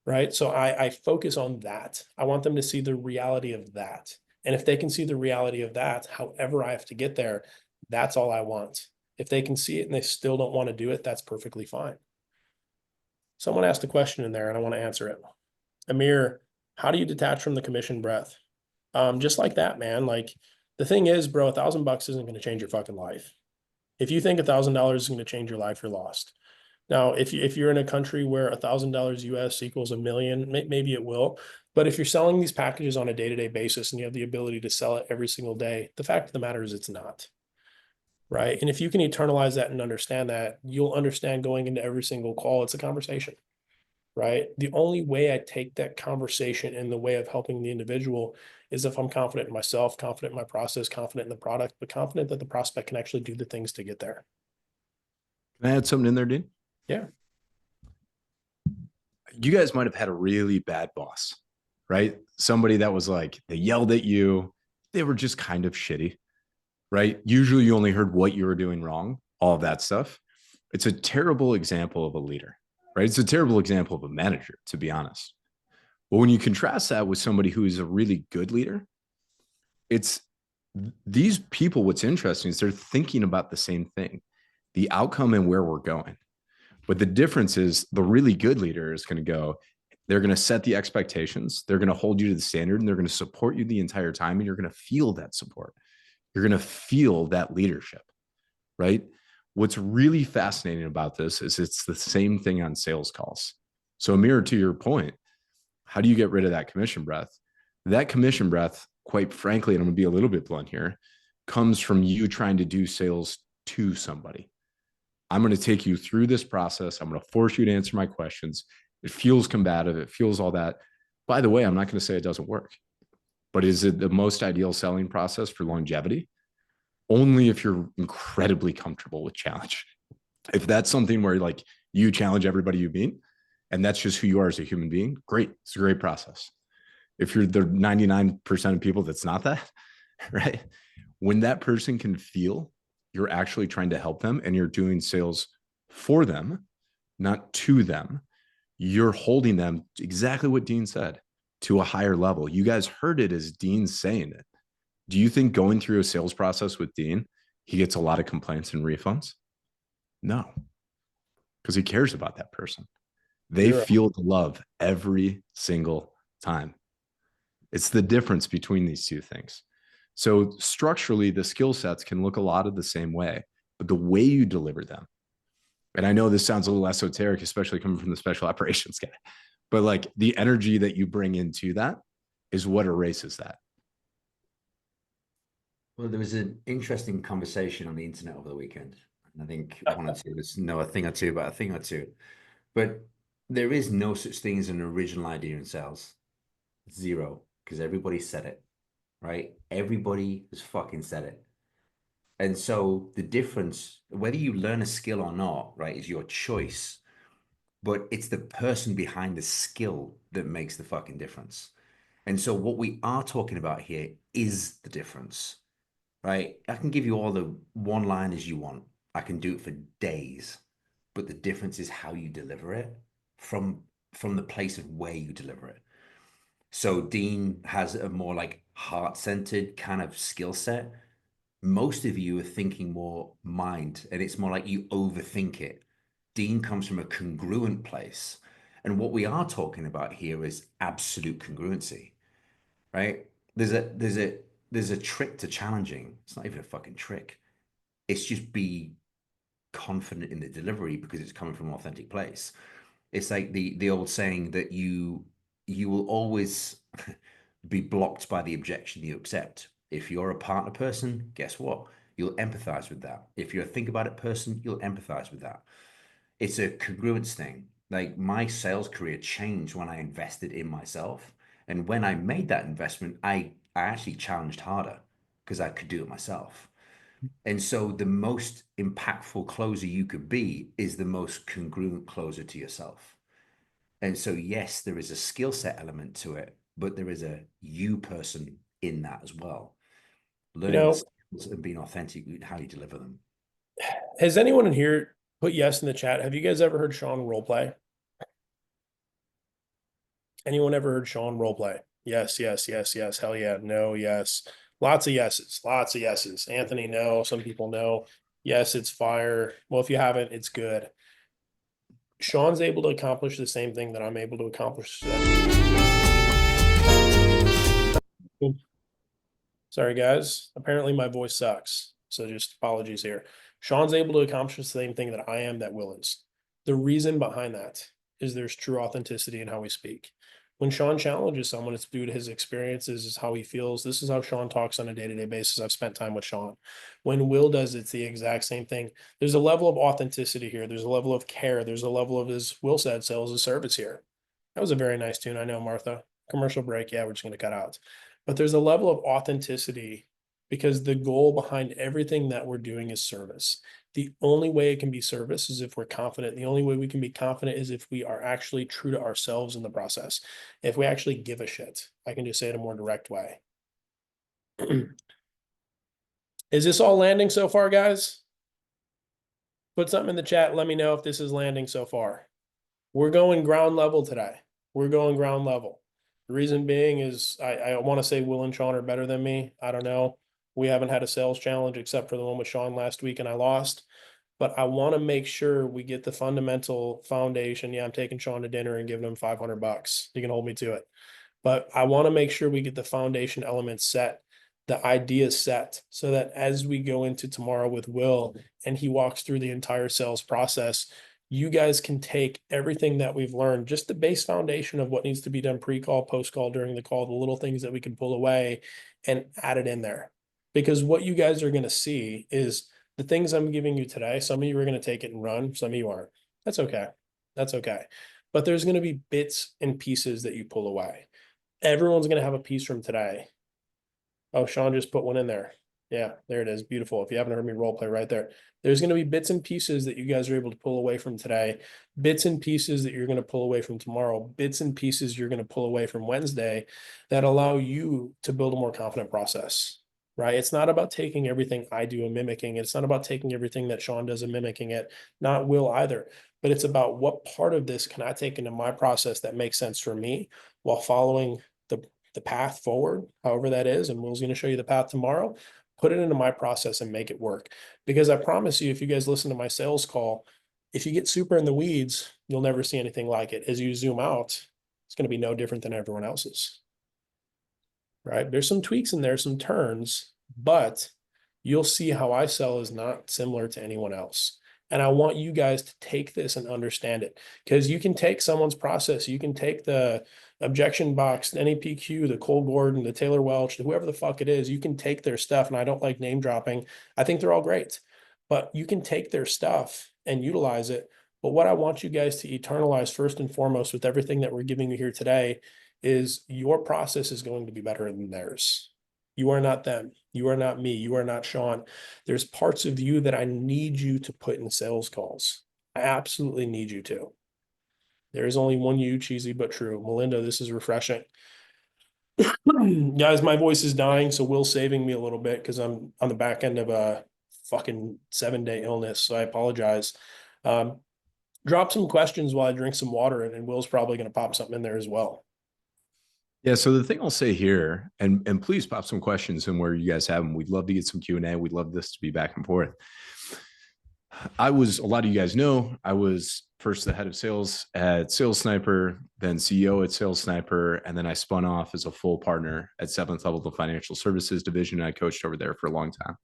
Right. So I focus on that. I want them to see the reality of that. And if they can see the reality of that, however I have to get there, that's all I want. If they can see it and they still don't want to do it, that's perfectly fine. Someone asked a question in there and I want to answer it. Amir, how do you detach from the commission breath? Just like that, man. Like the thing is, bro, $1,000 isn't going to change your fucking life. If you think $1,000 is going to change your life, you're lost. Now, if you're in a country where $1,000 US equals $1 million, maybe it will. But if you're selling these packages on a day-to-day basis and you have the ability to sell it every single day, the fact of the matter is it's not. Right. And if you can internalize that and understand that, you'll understand going into every single call, it's a conversation. Right. The only way I take that conversation in the way of helping the individual is if I'm confident in myself, confident in my process, confident in the product, but confident that the prospect can actually do the things to get there. Can I add something in there, Dean? Yeah. You guys might have had a really bad boss, right? Somebody that was like, they yelled at you. They were just kind of shitty, right? Usually you only heard what you were doing wrong, all of that stuff. It's a terrible example of a leader, right? It's a terrible example of a manager, to be honest. But when you contrast that with somebody who is a really good leader, it's these people, what's interesting is they're thinking about the same thing, the outcome and where we're going. But the difference is the really good leader is going to go, they're going to set the expectations, they're going to hold you to the standard, and they're going to support you the entire time. And you're going to feel that support. You're going to feel that leadership, right? What's really fascinating about this is it's the same thing on sales calls. So, Amir, to your point, how do you get rid of that commission breath? That commission breath, quite frankly, and I'm going to be a little bit blunt here, comes from you trying to do sales to somebody. I'm going to take you through this process. I'm going to force you to answer my questions. It feels combative. It feels all that. By the way, I'm not going to say it doesn't work, but is it the most ideal selling process for longevity? Only if you're incredibly comfortable with challenge. If that's something where like you challenge everybody you meet, and that's just who you are as a human being, great. It's a great process. If you're the 99% of people that's not that, right? When that person can feel you're actually trying to help them and you're doing sales for them, not to them, you're holding them, exactly what Dean said, to a higher level. You guys heard it as Dean saying it. Do you think going through a sales process with Dean, he gets a lot of complaints and refunds? No, because he cares about that person. They Zero. feel the love every single time. It's the difference between these two things. So structurally, the skill sets can look a lot of the same way, but the way you deliver them, and I know this sounds a little esoteric, especially coming from the special operations guy, but like the energy that you bring into that is what erases that. Well, there was an interesting conversation on the internet over the weekend. And I think one or two of us know a thing or two about a thing or two. But there is no such thing as an original idea in sales. Zero, because everybody said it, right? Everybody has fucking said it. And so the difference, whether you learn a skill or not, right, is your choice. But it's the person behind the skill that makes the fucking difference. And so what we are talking about here is the difference, right? I can give you all the one-liners you want. I can do it for days, but the difference is how you deliver it from the place of where you deliver it. So Dean has a more like heart-centered kind of skill set. Most of you are thinking more mind, and it's more like you overthink it. Dean comes from a congruent place. And what we are talking about here is absolute congruency, right? There's a trick to challenging. It's not even a fucking trick. It's just be confident in the delivery because it's coming from an authentic place. It's like the old saying that you will always be blocked by the objection you accept. If you're a partner person, guess what? You'll empathize with that. If you're a think about it person, you'll empathize with that. It's a congruence thing. Like my sales career changed when I invested in myself. And when I made that investment, I actually challenged harder because I could do it myself. And so the most impactful closer you could be is the most congruent closer to yourself. And so, yes, there is a skill set element to it, but there is a you person in that as well. You Learning the know, skills and being authentic with how you deliver them. has anyone in here put yes in the chat? Have you guys ever heard Sean role play? Anyone ever heard Sean role play? Yes, yes, yes, yes. Hell yeah. No, yes. Lots of yeses. Lots of yeses. Anthony, no. Some people know. Yes, it's fire. Well, if you haven't, it's good. Sean's able to accomplish the same thing that I'm able to accomplish. Sorry, guys. Apparently my voice sucks. So just apologies here. Sean's able to accomplish the same thing that I am, that Will is. The reason behind that is there's true authenticity in how we speak. When Sean challenges someone, it's due to his experiences, is how he feels. This is how Sean talks on a day-to-day basis. I've spent time with Sean. When Will does, it's the exact same thing. There's a level of authenticity here. There's a level of care. There's a level of, as Will said, sales as service here. That was a very nice tune. I know, Martha. Commercial break. Yeah, we're just going to cut out. But there's a level of authenticity because the goal behind everything that we're doing is service. The only way it can be service is if we're confident. The only way we can be confident is if we are actually true to ourselves in the process. If we actually give a shit. I can just say it a more direct way. Is this all landing so far, guys? Put something in the chat. Let me know if this is landing so far. We're going ground level today. We're going ground level. The reason being is I want to say Will and Sean are better than me. I don't know. We haven't had a sales challenge except for the one with Sean last week and I lost. But I want to make sure we get the fundamental foundation. Yeah, I'm taking Sean to dinner and giving him $500. You can hold me to it. But I want to make sure we get the foundation elements set, the ideas set, so that as we go into tomorrow with Will and he walks through the entire sales process, you guys can take everything that we've learned, just the base foundation of what needs to be done pre-call, post-call, during the call, the little things that we can pull away and add it in there. Because what you guys are going to see is the things I'm giving you today. Some of you are going to take it and run. Some of you aren't. That's okay. That's okay. But there's going to be bits and pieces that you pull away. Everyone's going to have a piece from today. Oh, Sean just put one in there. Yeah, there it is. Beautiful. If you haven't heard me role play right there, there's going to be bits and pieces that you guys are able to pull away from today, bits and pieces that you're going to pull away from tomorrow, bits and pieces you're going to pull away from Wednesday that allow you to build a more confident process, right? It's not about taking everything I do and mimicking it. It's not about taking everything that Sean does and mimicking it, not Will either, but it's about what part of this can I take into my process that makes sense for me while following the path forward, however that is. And Will's going to show you the path tomorrow. Put it into my process and make it work. Because I promise you, if you guys listen to my sales call, if you get super in the weeds, you'll never see anything like it. As you zoom out, it's going to be no different than everyone else's, right? There's some tweaks in there, some turns, but you'll see how I sell is not similar to anyone else. And I want you guys to take this and understand it, because you can take someone's process. You can take the objection box, the NAPQ, the Cole Gordon, the Taylor Welch, whoever the fuck it is. You can take their stuff. And I don't like name dropping. I think they're all great, but you can take their stuff and utilize it. But what I want you guys to eternalize first and foremost with everything that we're giving you here today is your process is going to be better than theirs. You are not them. You are not me. You are not Sean. There's parts of you that I need you to put in sales calls. I absolutely need you to. There is only one you, cheesy but true. Melinda, this is refreshing. Guys, my voice is dying, so Will's saving me a little bit because I'm on the back end of a fucking 7-day illness. So I apologize. Drop some questions while I drink some water, and Will's probably going to pop something in there as well. Yeah. So the thing I'll say here, and please pop some questions in where you guys have them. We'd love to get some Q&A. We'd love this to be back and forth. A lot of you guys know, I was first the head of sales at Sales Sniper, then CEO at Sales Sniper, and then I spun off as a full partner at 7th Level, the financial services division. I coached over there for a long time.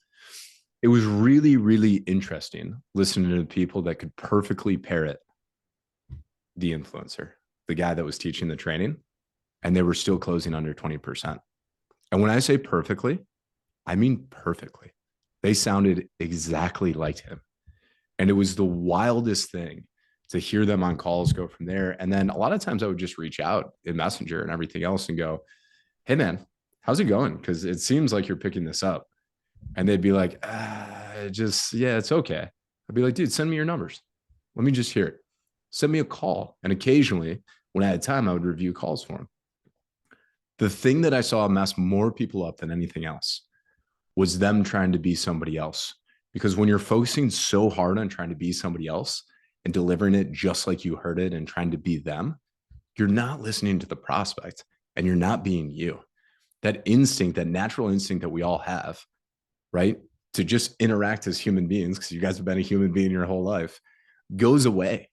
It was really, really interesting listening to the people that could perfectly parrot the influencer, the guy that was teaching the training, and they were still closing under 20%. And when I say perfectly, I mean perfectly. They sounded exactly like him. And it was the wildest thing to hear them on calls go from there. And then a lot of times I would just reach out in Messenger and everything else and go, hey, man, how's it going? Because it seems like you're picking this up. And they'd be like, yeah, it's okay. I'd be like, dude, send me your numbers. Let me just hear it. Send me a call. And occasionally, when I had time, I would review calls for them. The thing that I saw mess more people up than anything else was them trying to be somebody else. Because when you're focusing so hard on trying to be somebody else and delivering it just like you heard it and trying to be them, you're not listening to the prospect and you're not being you. That instinct, that natural instinct that we all have, right? To just interact as human beings, because you guys have been a human being your whole life, goes away.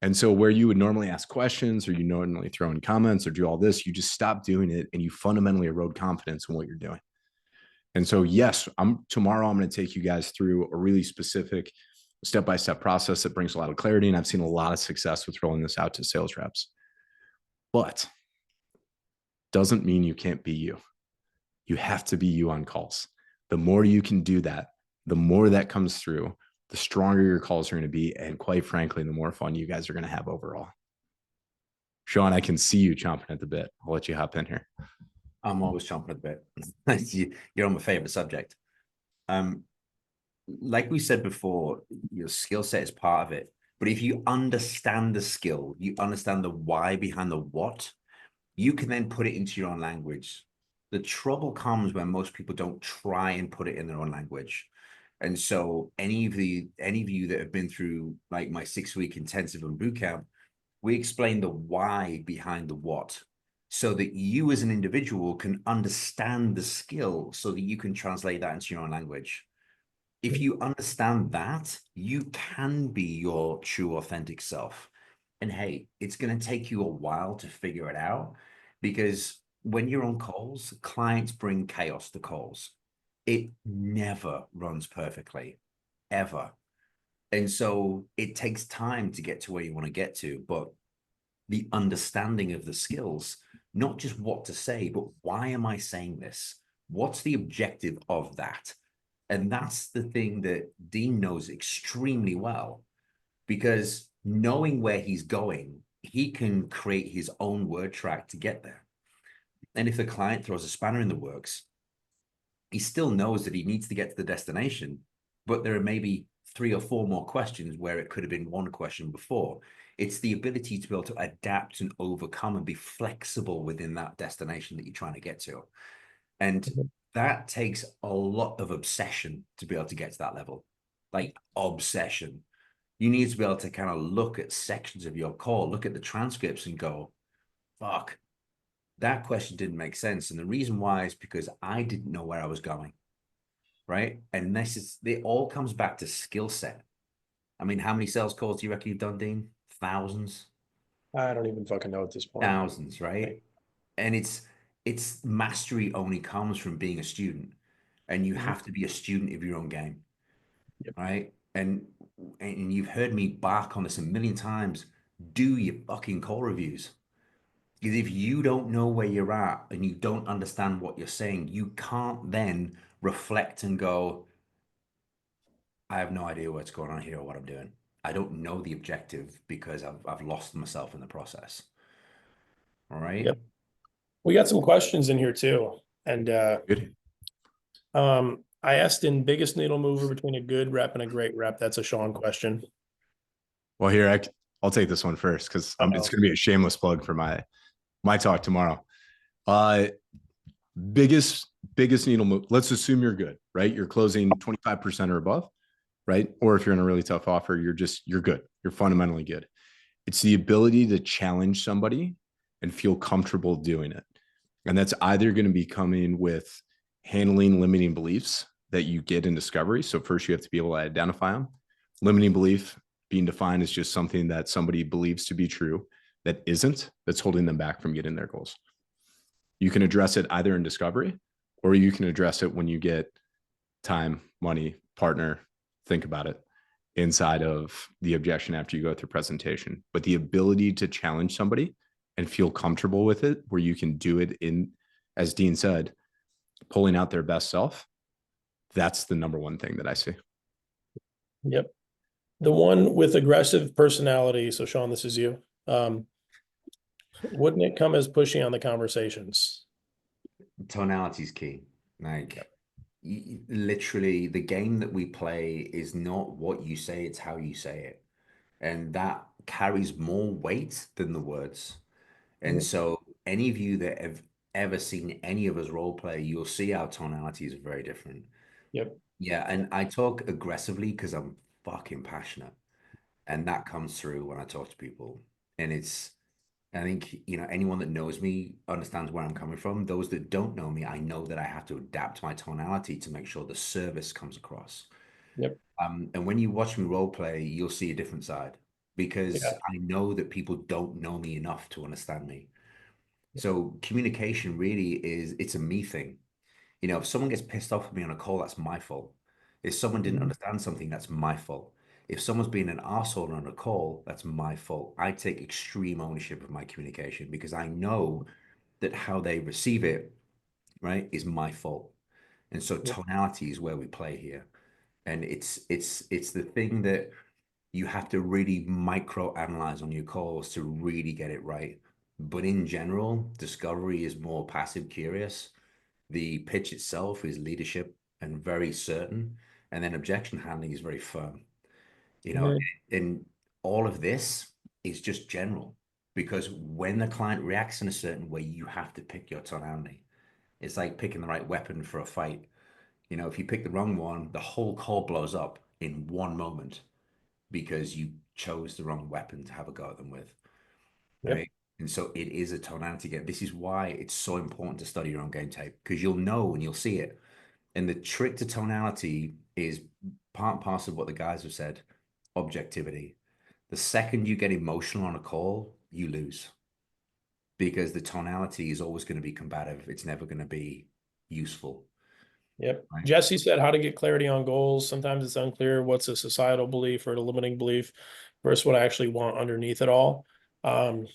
And so where you would normally ask questions or you normally throw in comments or do all this, you just stop doing it and you fundamentally erode confidence in what you're doing. And so, yes, tomorrow I'm going to take you guys through a really specific step-by-step process that brings a lot of clarity. And I've seen a lot of success with rolling this out to sales reps. But doesn't mean you can't be you. You have to be you on calls. The more you can do that, the more that comes through, the stronger your calls are going to be. And quite frankly, the more fun you guys are going to have overall. Sean, I can see you chomping at the bit. I'll let you hop in here. I'm always chomping at the bit. You're on my favorite subject. Like we said before, your skill set is part of it. But if you understand the skill, you understand the why behind the what, you can then put it into your own language. The trouble comes when most people don't try and put it in their own language. And so any of you that have been through like my 6-week intensive and boot camp, we explain the why behind the what so that you as an individual can understand the skill so that you can translate that into your own language. If you understand that, you can be your true, authentic self. And hey, it's going to take you a while to figure it out because when you're on calls, clients bring chaos to calls. It never runs perfectly, ever. And so it takes time to get to where you want to get to, but the understanding of the skills, not just what to say, but why am I saying this? What's the objective of that? And that's the thing that Dean knows extremely well, because knowing where he's going, he can create his own word track to get there. And if the client throws a spanner in the works, he still knows that he needs to get to the destination, but there are maybe 3 or 4 more questions where it could have been one question before. It's the ability to be able to adapt and overcome and be flexible within that destination that you're trying to get to. And that takes a lot of obsession to be able to get to that level, like obsession. You need to be able to kind of look at sections of your call, look at the transcripts and go, fuck, that question didn't make sense. And the reason why is because I didn't know where I was going. Right. And it all comes back to skill set. I mean, how many sales calls do you reckon you've done, Dean? Thousands? I don't even fucking know at this point. Thousands, right? And it's mastery only comes from being a student. And you have to be a student of your own game. Yep. Right. And you've heard me bark on this a million times. Do your fucking call reviews. Because if you don't know where you're at and you don't understand what you're saying, you can't then reflect and go, I have no idea what's going on here or what I'm doing. I don't know the objective because I've lost myself in the process. All right. Yep. We got some questions in here too. And Good. I asked in biggest needle mover between a good rep and a great rep. That's a Sean question. Well, here, I'll take this one first because it's going to be a shameless plug for my talk tomorrow. Biggest needle move. Let's assume you're good, right? You're closing 25% or above, right? Or if you're in a really tough offer, you're good. You're fundamentally good. It's the ability to challenge somebody and feel comfortable doing it. And that's either going to be coming with handling limiting beliefs that you get in discovery. So first you have to be able to identify them. Limiting belief being defined as just something that somebody believes to be true that isn't, that's holding them back from getting their goals. You can address it either in discovery or you can address it when you get time, money, partner, think about it inside of the objection after you go through presentation. But the ability to challenge somebody and feel comfortable with it, where you can do it in, as Dean said, pulling out their best self, that's the number one thing that I see. Yep. The one with aggressive personality. So Sean, this is you. Wouldn't it come as pushy on the conversations? Tonality is key. Like literally the game that we play is not what you say, it's how you say it. And that carries more weight than the words. And so any of you that have ever seen any of us role play, you'll see our tonality is very different. Yep. Yeah, and I talk aggressively because I'm fucking passionate. And that comes through when I talk to people. And I think, anyone that knows me understands where I'm coming from. Those that don't know me, I know that I have to adapt my tonality to make sure the service comes across. Yep. And when you watch me role play, you'll see a different side because Yeah. I know that people don't know me enough to understand me. So communication really it's a me thing. If someone gets pissed off with me on a call, that's my fault. If someone didn't understand something, that's my fault. If someone's being an arsehole on a call, that's my fault. I take extreme ownership of my communication because I know that how they receive it, right, is my fault. And so Yep. tonality is where we play here. And it's the thing that you have to really micro analyze on your calls to really get it right. But in general, discovery is more passive curious. The pitch itself is leadership and very certain. And then objection handling is very firm. You know, Mhm. and all of this is just general because when the client reacts in a certain way, you have to pick your tonality. It's like picking the right weapon for a fight. You know, if you pick the wrong one, the whole call blows up in one moment because you chose the wrong weapon to have a go at them with, Yep. right? And so it is a tonality game. This is why it's so important to study your own game tape because you'll know and you'll see it. And the trick to tonality is part and parcel of what the guys have said, objectivity. The second you get emotional on a call, you lose because the tonality is always going to be combative. It's never going to be useful, Yep. right? Jesse said how to get clarity on goals. Sometimes it's unclear what's a societal belief or a limiting belief versus what I actually want underneath it all. Um,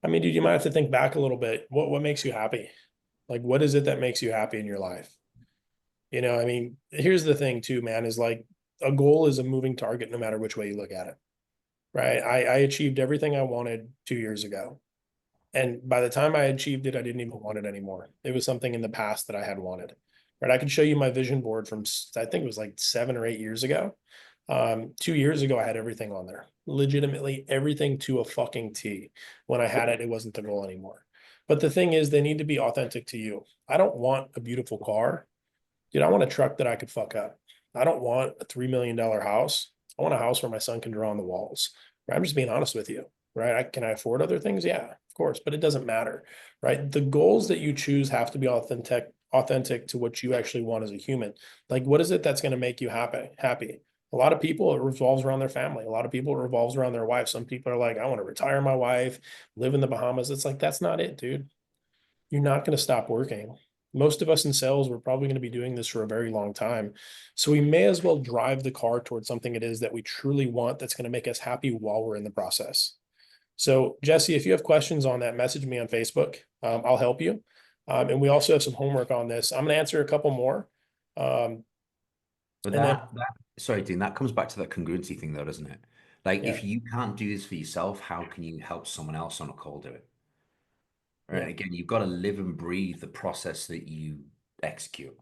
I mean, dude, you might have to think back a little bit. What makes you happy? Like, what is it that makes you happy in your life? You know, I mean, here's the thing too, man, is like a goal is a moving target no matter which way you look at it. Right. I achieved everything I wanted 2 years ago. And by the time I achieved it, I didn't even want it anymore. It was something in the past that I had wanted. Right. I could show you my vision board from, I think it was like 7 or 8 years ago. 2 years ago, I had everything on there, legitimately everything to a fucking T. When I had it, it wasn't the goal anymore. But the thing is, they need to be authentic to you. I don't want a beautiful car. Dude, I want a truck that I could fuck up. I don't want a $3 million house. I want a house where my son can draw on the walls. Right? I'm just being honest with you. Right? Can I afford other things? Yeah, of course, but it doesn't matter. Right? The goals that you choose have to be authentic to what you actually want as a human. Like, what is it that's going to make you happy? A lot of people, it revolves around their family. A lot of people, it revolves around their wife. Some people are like, I want to retire my wife, live in the Bahamas. It's like, that's not it, dude. You're not going to stop working. Most of us in sales, we're probably going to be doing this for a very long time. So we may as well drive the car towards something it is that we truly want that's going to make us happy while we're in the process. So, Jesse, if you have questions on that, message me on Facebook. I'll help you. And we also have some homework on this. I'm going to answer a couple more. Um, But and then, sorry, Dean, that comes back to that congruency thing though, doesn't it? Like yeah, if you can't do this for yourself, how can you help someone else on a call do it? Right. yeah, Again, you've got to live and breathe the process that you execute.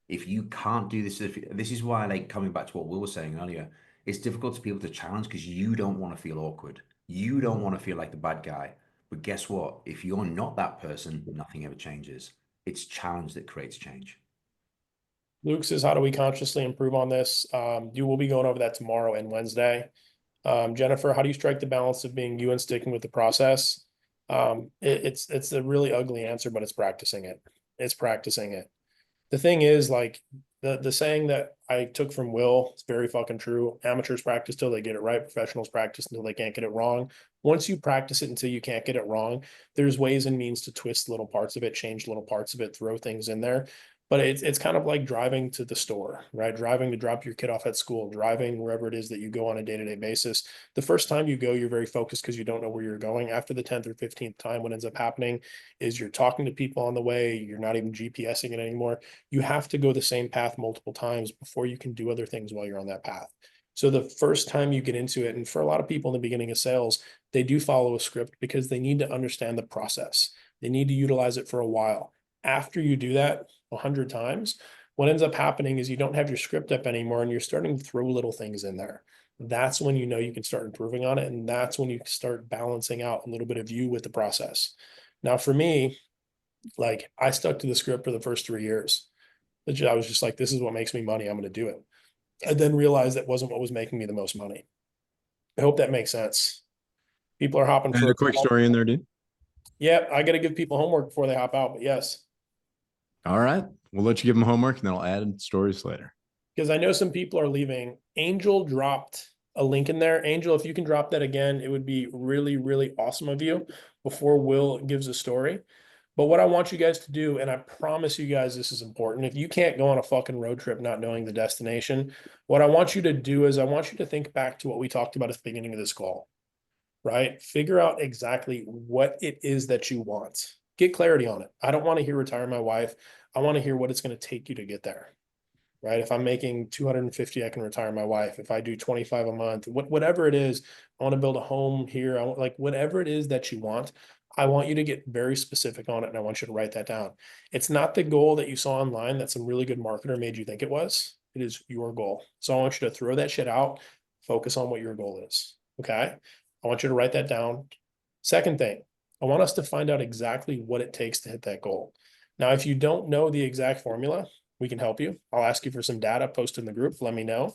If you can't do this, this is why, like coming back to what Will was saying earlier, it's difficult to people to challenge because you don't want to feel awkward. You don't want to feel like the bad guy. But guess what? If you're not that person, nothing ever changes. It's challenge that creates change. Luke says, how do we consciously improve on this? You will be going over that tomorrow and Wednesday. Jennifer, how do you strike the balance of being you and sticking with the process? It's a really ugly answer, but it's practicing it. It's practicing it. The thing is, like the saying that I took from Will, it's very fucking true. Amateurs practice till they get it right. Professionals practice until they can't get it wrong. Once you practice it until you can't get it wrong, there's ways and means to twist little parts of it, change little parts of it, throw things in there. But it's kind of like driving to the store, right? Driving to drop your kid off at school, driving wherever it is that you go on a day-to-day basis. The first time you go, you're very focused because you don't know where you're going. After the 10th or 15th time, what ends up happening is you're talking to people on the way, you're not even GPSing it anymore. You have to go the same path multiple times before you can do other things while you're on that path. So the first time you get into it, and for a lot of people in the beginning of sales, they do follow a script because they need to understand the process. They need to utilize it for a while. After you do that 100 times, what ends up happening is you don't have your script up anymore and you're starting to throw little things in there. That's when you know you can start improving on it. And that's when you start balancing out a little bit of you with the process. Now, for me, like I stuck to the script for the first 3 years. I was just like, this is what makes me money. I'm going to do it. I then realized that wasn't what was making me the most money. I hope that makes sense. People are hopping And for a a quick call. story in there, dude. Yeah, I got to give people homework before they hop out. But yes, All right. We'll let you give them homework and then I'll add stories later. because I know some people are leaving. Angel dropped a link in there. Angel, if you can drop that again, it would be really, really awesome of you before Will gives a story. But what I want you guys to do, and I promise you guys this is important, if you can't go on a fucking road trip not knowing the destination, what I want you to do is I want you to think back to what we talked about at the beginning of this call, right? Figure out exactly what it is that you want. Get clarity on it. I don't want to hear retire my wife. I want to hear what it's going to take you to get there, right? If I'm making 250, I can retire my wife. If I do 25 a month, whatever it is, I want to build a home here. I want, like, whatever it is that you want, I want you to get very specific on it, and I want you to write that down. It's not the goal that you saw online that some really good marketer made you think it was. It is your goal. So I want you to throw that shit out, focus on what your goal is. Okay. I want you to write that down. Second thing, I want us to find out exactly what it takes to hit that goal. Now, if you don't know the exact formula, we can help you. I'll ask you for some data, post in the group, let me know.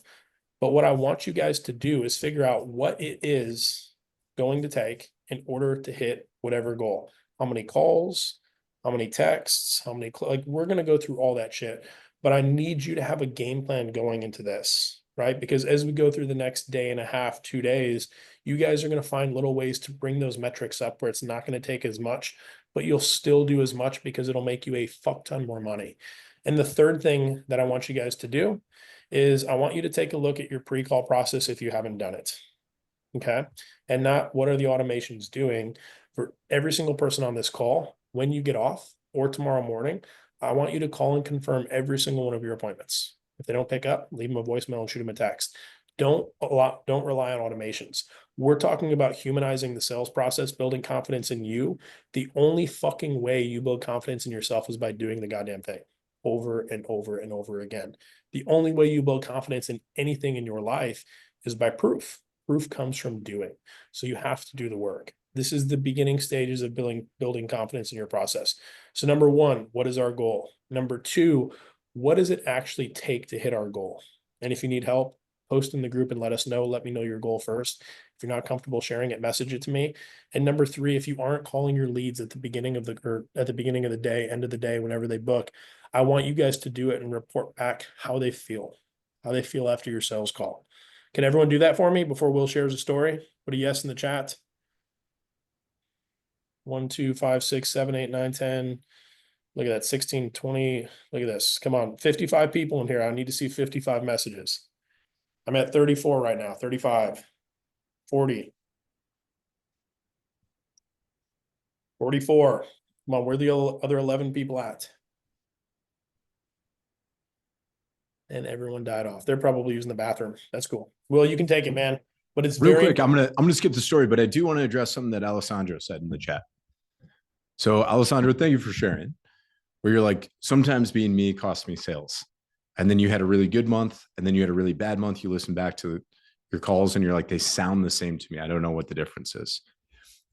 But what I want you guys to do is figure out what it is going to take in order to hit whatever goal. How many calls, how many texts, how many, like, we're going to go through all that shit. But I need you to have a game plan going into this, right? Because as we go through the next day and a half, 2 days, you guys are going to find little ways to bring those metrics up where it's not going to take as much, but you'll still do as much because it'll make you a fuck ton more money. And the third thing that I want you guys to do is I want you to take a look at your pre-call process if you haven't done it. Okay. And not what are the automations doing for every single person on this call when you get off or tomorrow morning. I want you to call and confirm every single one of your appointments. If they don't pick up, leave them a voicemail and shoot them a text. Don't rely on automations. We're talking about humanizing the sales process, building confidence in you. The only fucking way you build confidence in yourself is by doing the goddamn thing over and over and over again. The only way you build confidence in anything in your life is by proof. Proof comes from doing. So you have to do the work. This is the beginning stages of building confidence in your process. So number one, what is our goal? Number two, what does it actually take to hit our goal? And if you need help, post in the group and let us know. Let me know your goal first. If you're not comfortable sharing it, message it to me. And number three, if you aren't calling your leads at the beginning of the day, end of the day, whenever they book, I want you guys to do it and report back how they feel after your sales call. Can everyone do that for me before Will shares a story? Put a yes in the chat. 1, 2, 5, 6, 7, 8, 9, 10. Look at that, 16, 20. Look at this. Come on, 55 people in here. I need to see 55 messages. I'm at 34 right now, 35, 40, 44. Come on, where are the other 11 people at? And everyone died off. They're probably using the bathroom. That's cool. Will, you can take it, man. But it's Real very quick. I'm gonna skip the story, but I do want to address something that Alessandro said in the chat. So Alessandro, thank you for sharing. Where you're like, sometimes being me costs me sales. And then you had a really good month, and then you had a really bad month. You listen back to your calls and you're like, they sound the same to me. I don't know what the difference is.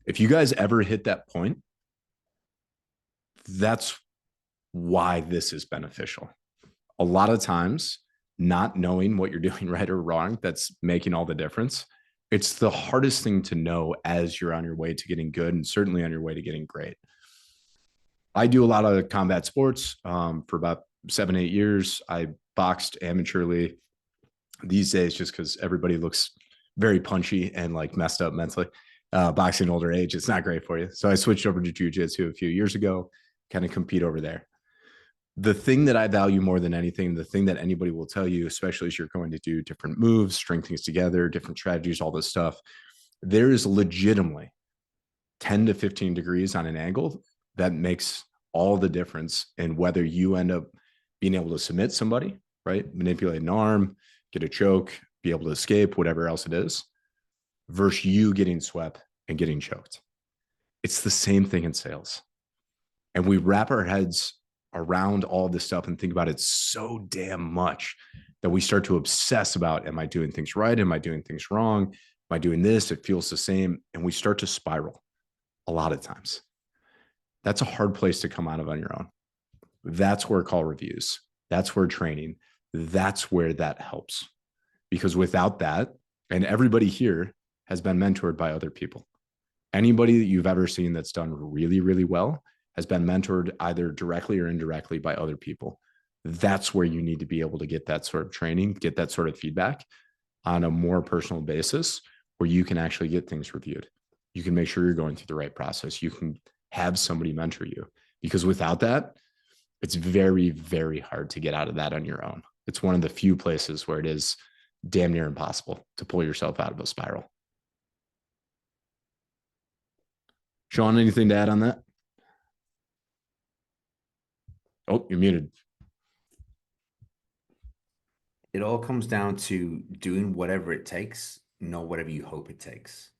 If you guys ever hit that point, that's why this is beneficial. A lot of times, not knowing what you're doing right or wrong, that's making all the difference. It's the hardest thing to know as you're on your way to getting good, and certainly on your way to getting great. I do a lot of combat sports for about 7-8 years. I boxed amateurly. These days, just because everybody looks very punchy and like messed up mentally, boxing older age, it's not great for you. So I switched over to jiu-jitsu a few years ago, kind of compete over there. The thing that I value more than anything, the thing that anybody will tell you, especially as you're going to do different moves, string things together, different strategies, all this stuff, there is legitimately 10 to 15 degrees on an angle that makes all the difference in whether you end up being able to submit somebody, right? Manipulate an arm, get a choke, be able to escape, whatever else it is, versus you getting swept and getting choked. It's the same thing in sales. And we wrap our heads around all this stuff and think about it so damn much that we start to obsess about, am I doing things right? Am I doing things wrong? Am I doing this? It feels the same. And we start to spiral a lot of times. That's a hard place to come out of on your own. That's where call reviews, that's where training, that's where that helps. Because without that, and everybody here has been mentored by other people. Anybody that you've ever seen that's done really, really well has been mentored either directly or indirectly by other people. That's where you need to be able to get that sort of training, get that sort of feedback on a more personal basis where you can actually get things reviewed. You can make sure you're going through the right process. You can have somebody mentor you, because without that, it's very, very hard to get out of that on your own. It's one of the few places where it is damn near impossible to pull yourself out of a spiral. Sean, anything to add on that? Oh, you're muted. It all comes down to doing whatever it takes, not whatever you hope it takes.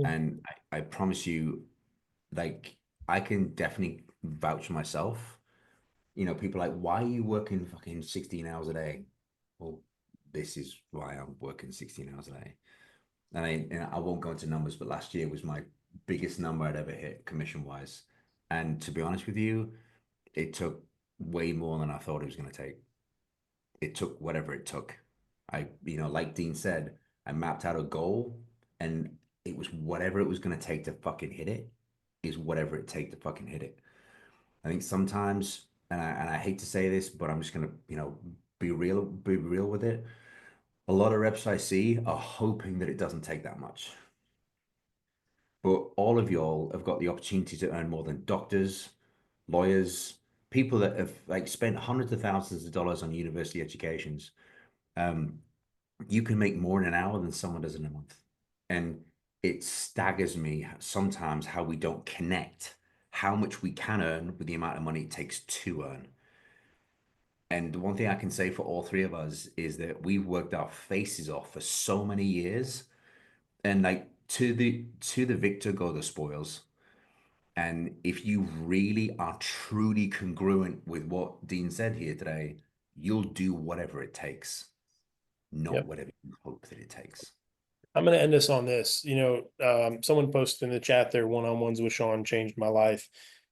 And I promise you, like, I can definitely vouch for myself. You know, people are like, why are you working fucking 16 hours a day? Well, this is why I'm working 16 hours a day. And I won't go into numbers, but last year was my biggest number I'd ever hit commission wise. And to be honest with you, it took way more than I thought it was going to take. It took whatever it took. Like Dean said, I mapped out a goal and it was whatever it was going to take to fucking hit it is whatever it take to fucking hit it. I think sometimes, and I hate to say this, but I'm just going to, be real with it. A lot of reps I see are hoping that it doesn't take that much. But all of y'all have got the opportunity to earn more than doctors, lawyers, people that have like spent hundreds of thousands of dollars on university educations. You can make more in an hour than someone does in a month. And it staggers me sometimes how we don't connect how much we can earn with the amount of money it takes to earn. And the one thing I can say for all three of us is that we've worked our faces off for so many years. And like to the victor go the spoils. And if you really are truly congruent with what Dean said here today, you'll do whatever it takes, not whatever you hope that it takes. I'm going to end this on this. Someone posted in the chat there, one-on-ones with Sean changed my life.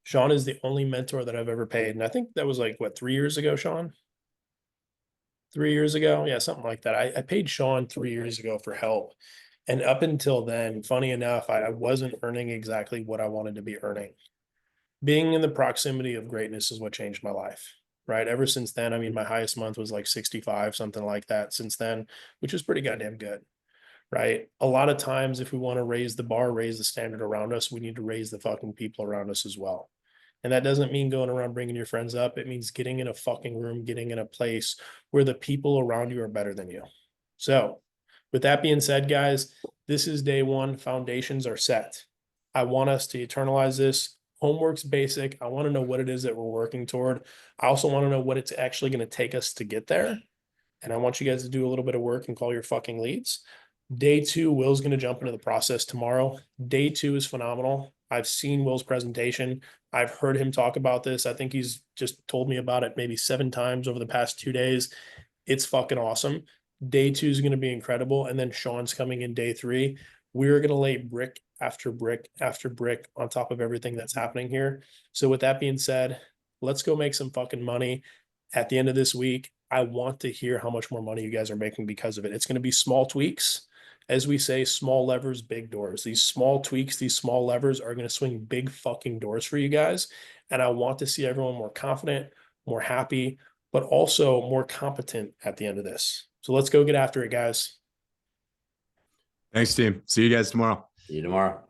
Sean is the only mentor that I've ever paid. And I think that was like, what, 3 years ago, Sean? 3 years ago? Yeah, something like that. I paid Sean 3 years ago for help. And up until then, funny enough, I wasn't earning exactly what I wanted to be earning. Being in the proximity of greatness is what changed my life, right? Ever since then, I mean, my highest month was like 65, something like that since then, which is pretty goddamn good, right? A lot of times, if we want to raise the bar, raise the standard around us, we need to raise the fucking people around us as well. And that doesn't mean going around bringing your friends up. It means getting in a fucking room, getting in a place where the people around you are better than you. So with that being said, guys, this is day one. Foundations are set. I want us to eternalize this. Homework's basic. I want to know what it is that we're working toward. I also want to know what it's actually going to take us to get there. And I want you guys to do a little bit of work and call your fucking leads. Day two, Will's going to jump into the process tomorrow. Day two is phenomenal. I've seen Will's presentation. I've heard him talk about this. I think he's just told me about it maybe 7 times over the past 2 days. It's fucking awesome. Day two is going to be incredible. And then Sean's coming in day three. We're going to lay brick after brick after brick on top of everything that's happening here. So with that being said, let's go make some fucking money at the end of this week. I want to hear how much more money you guys are making because of it. It's going to be small tweaks. As we say, small levers, big doors. These small tweaks, these small levers are going to swing big fucking doors for you guys. And I want to see everyone more confident, more happy, but also more competent at the end of this. So let's go get after it, guys. Thanks, team. See you guys tomorrow. See you tomorrow.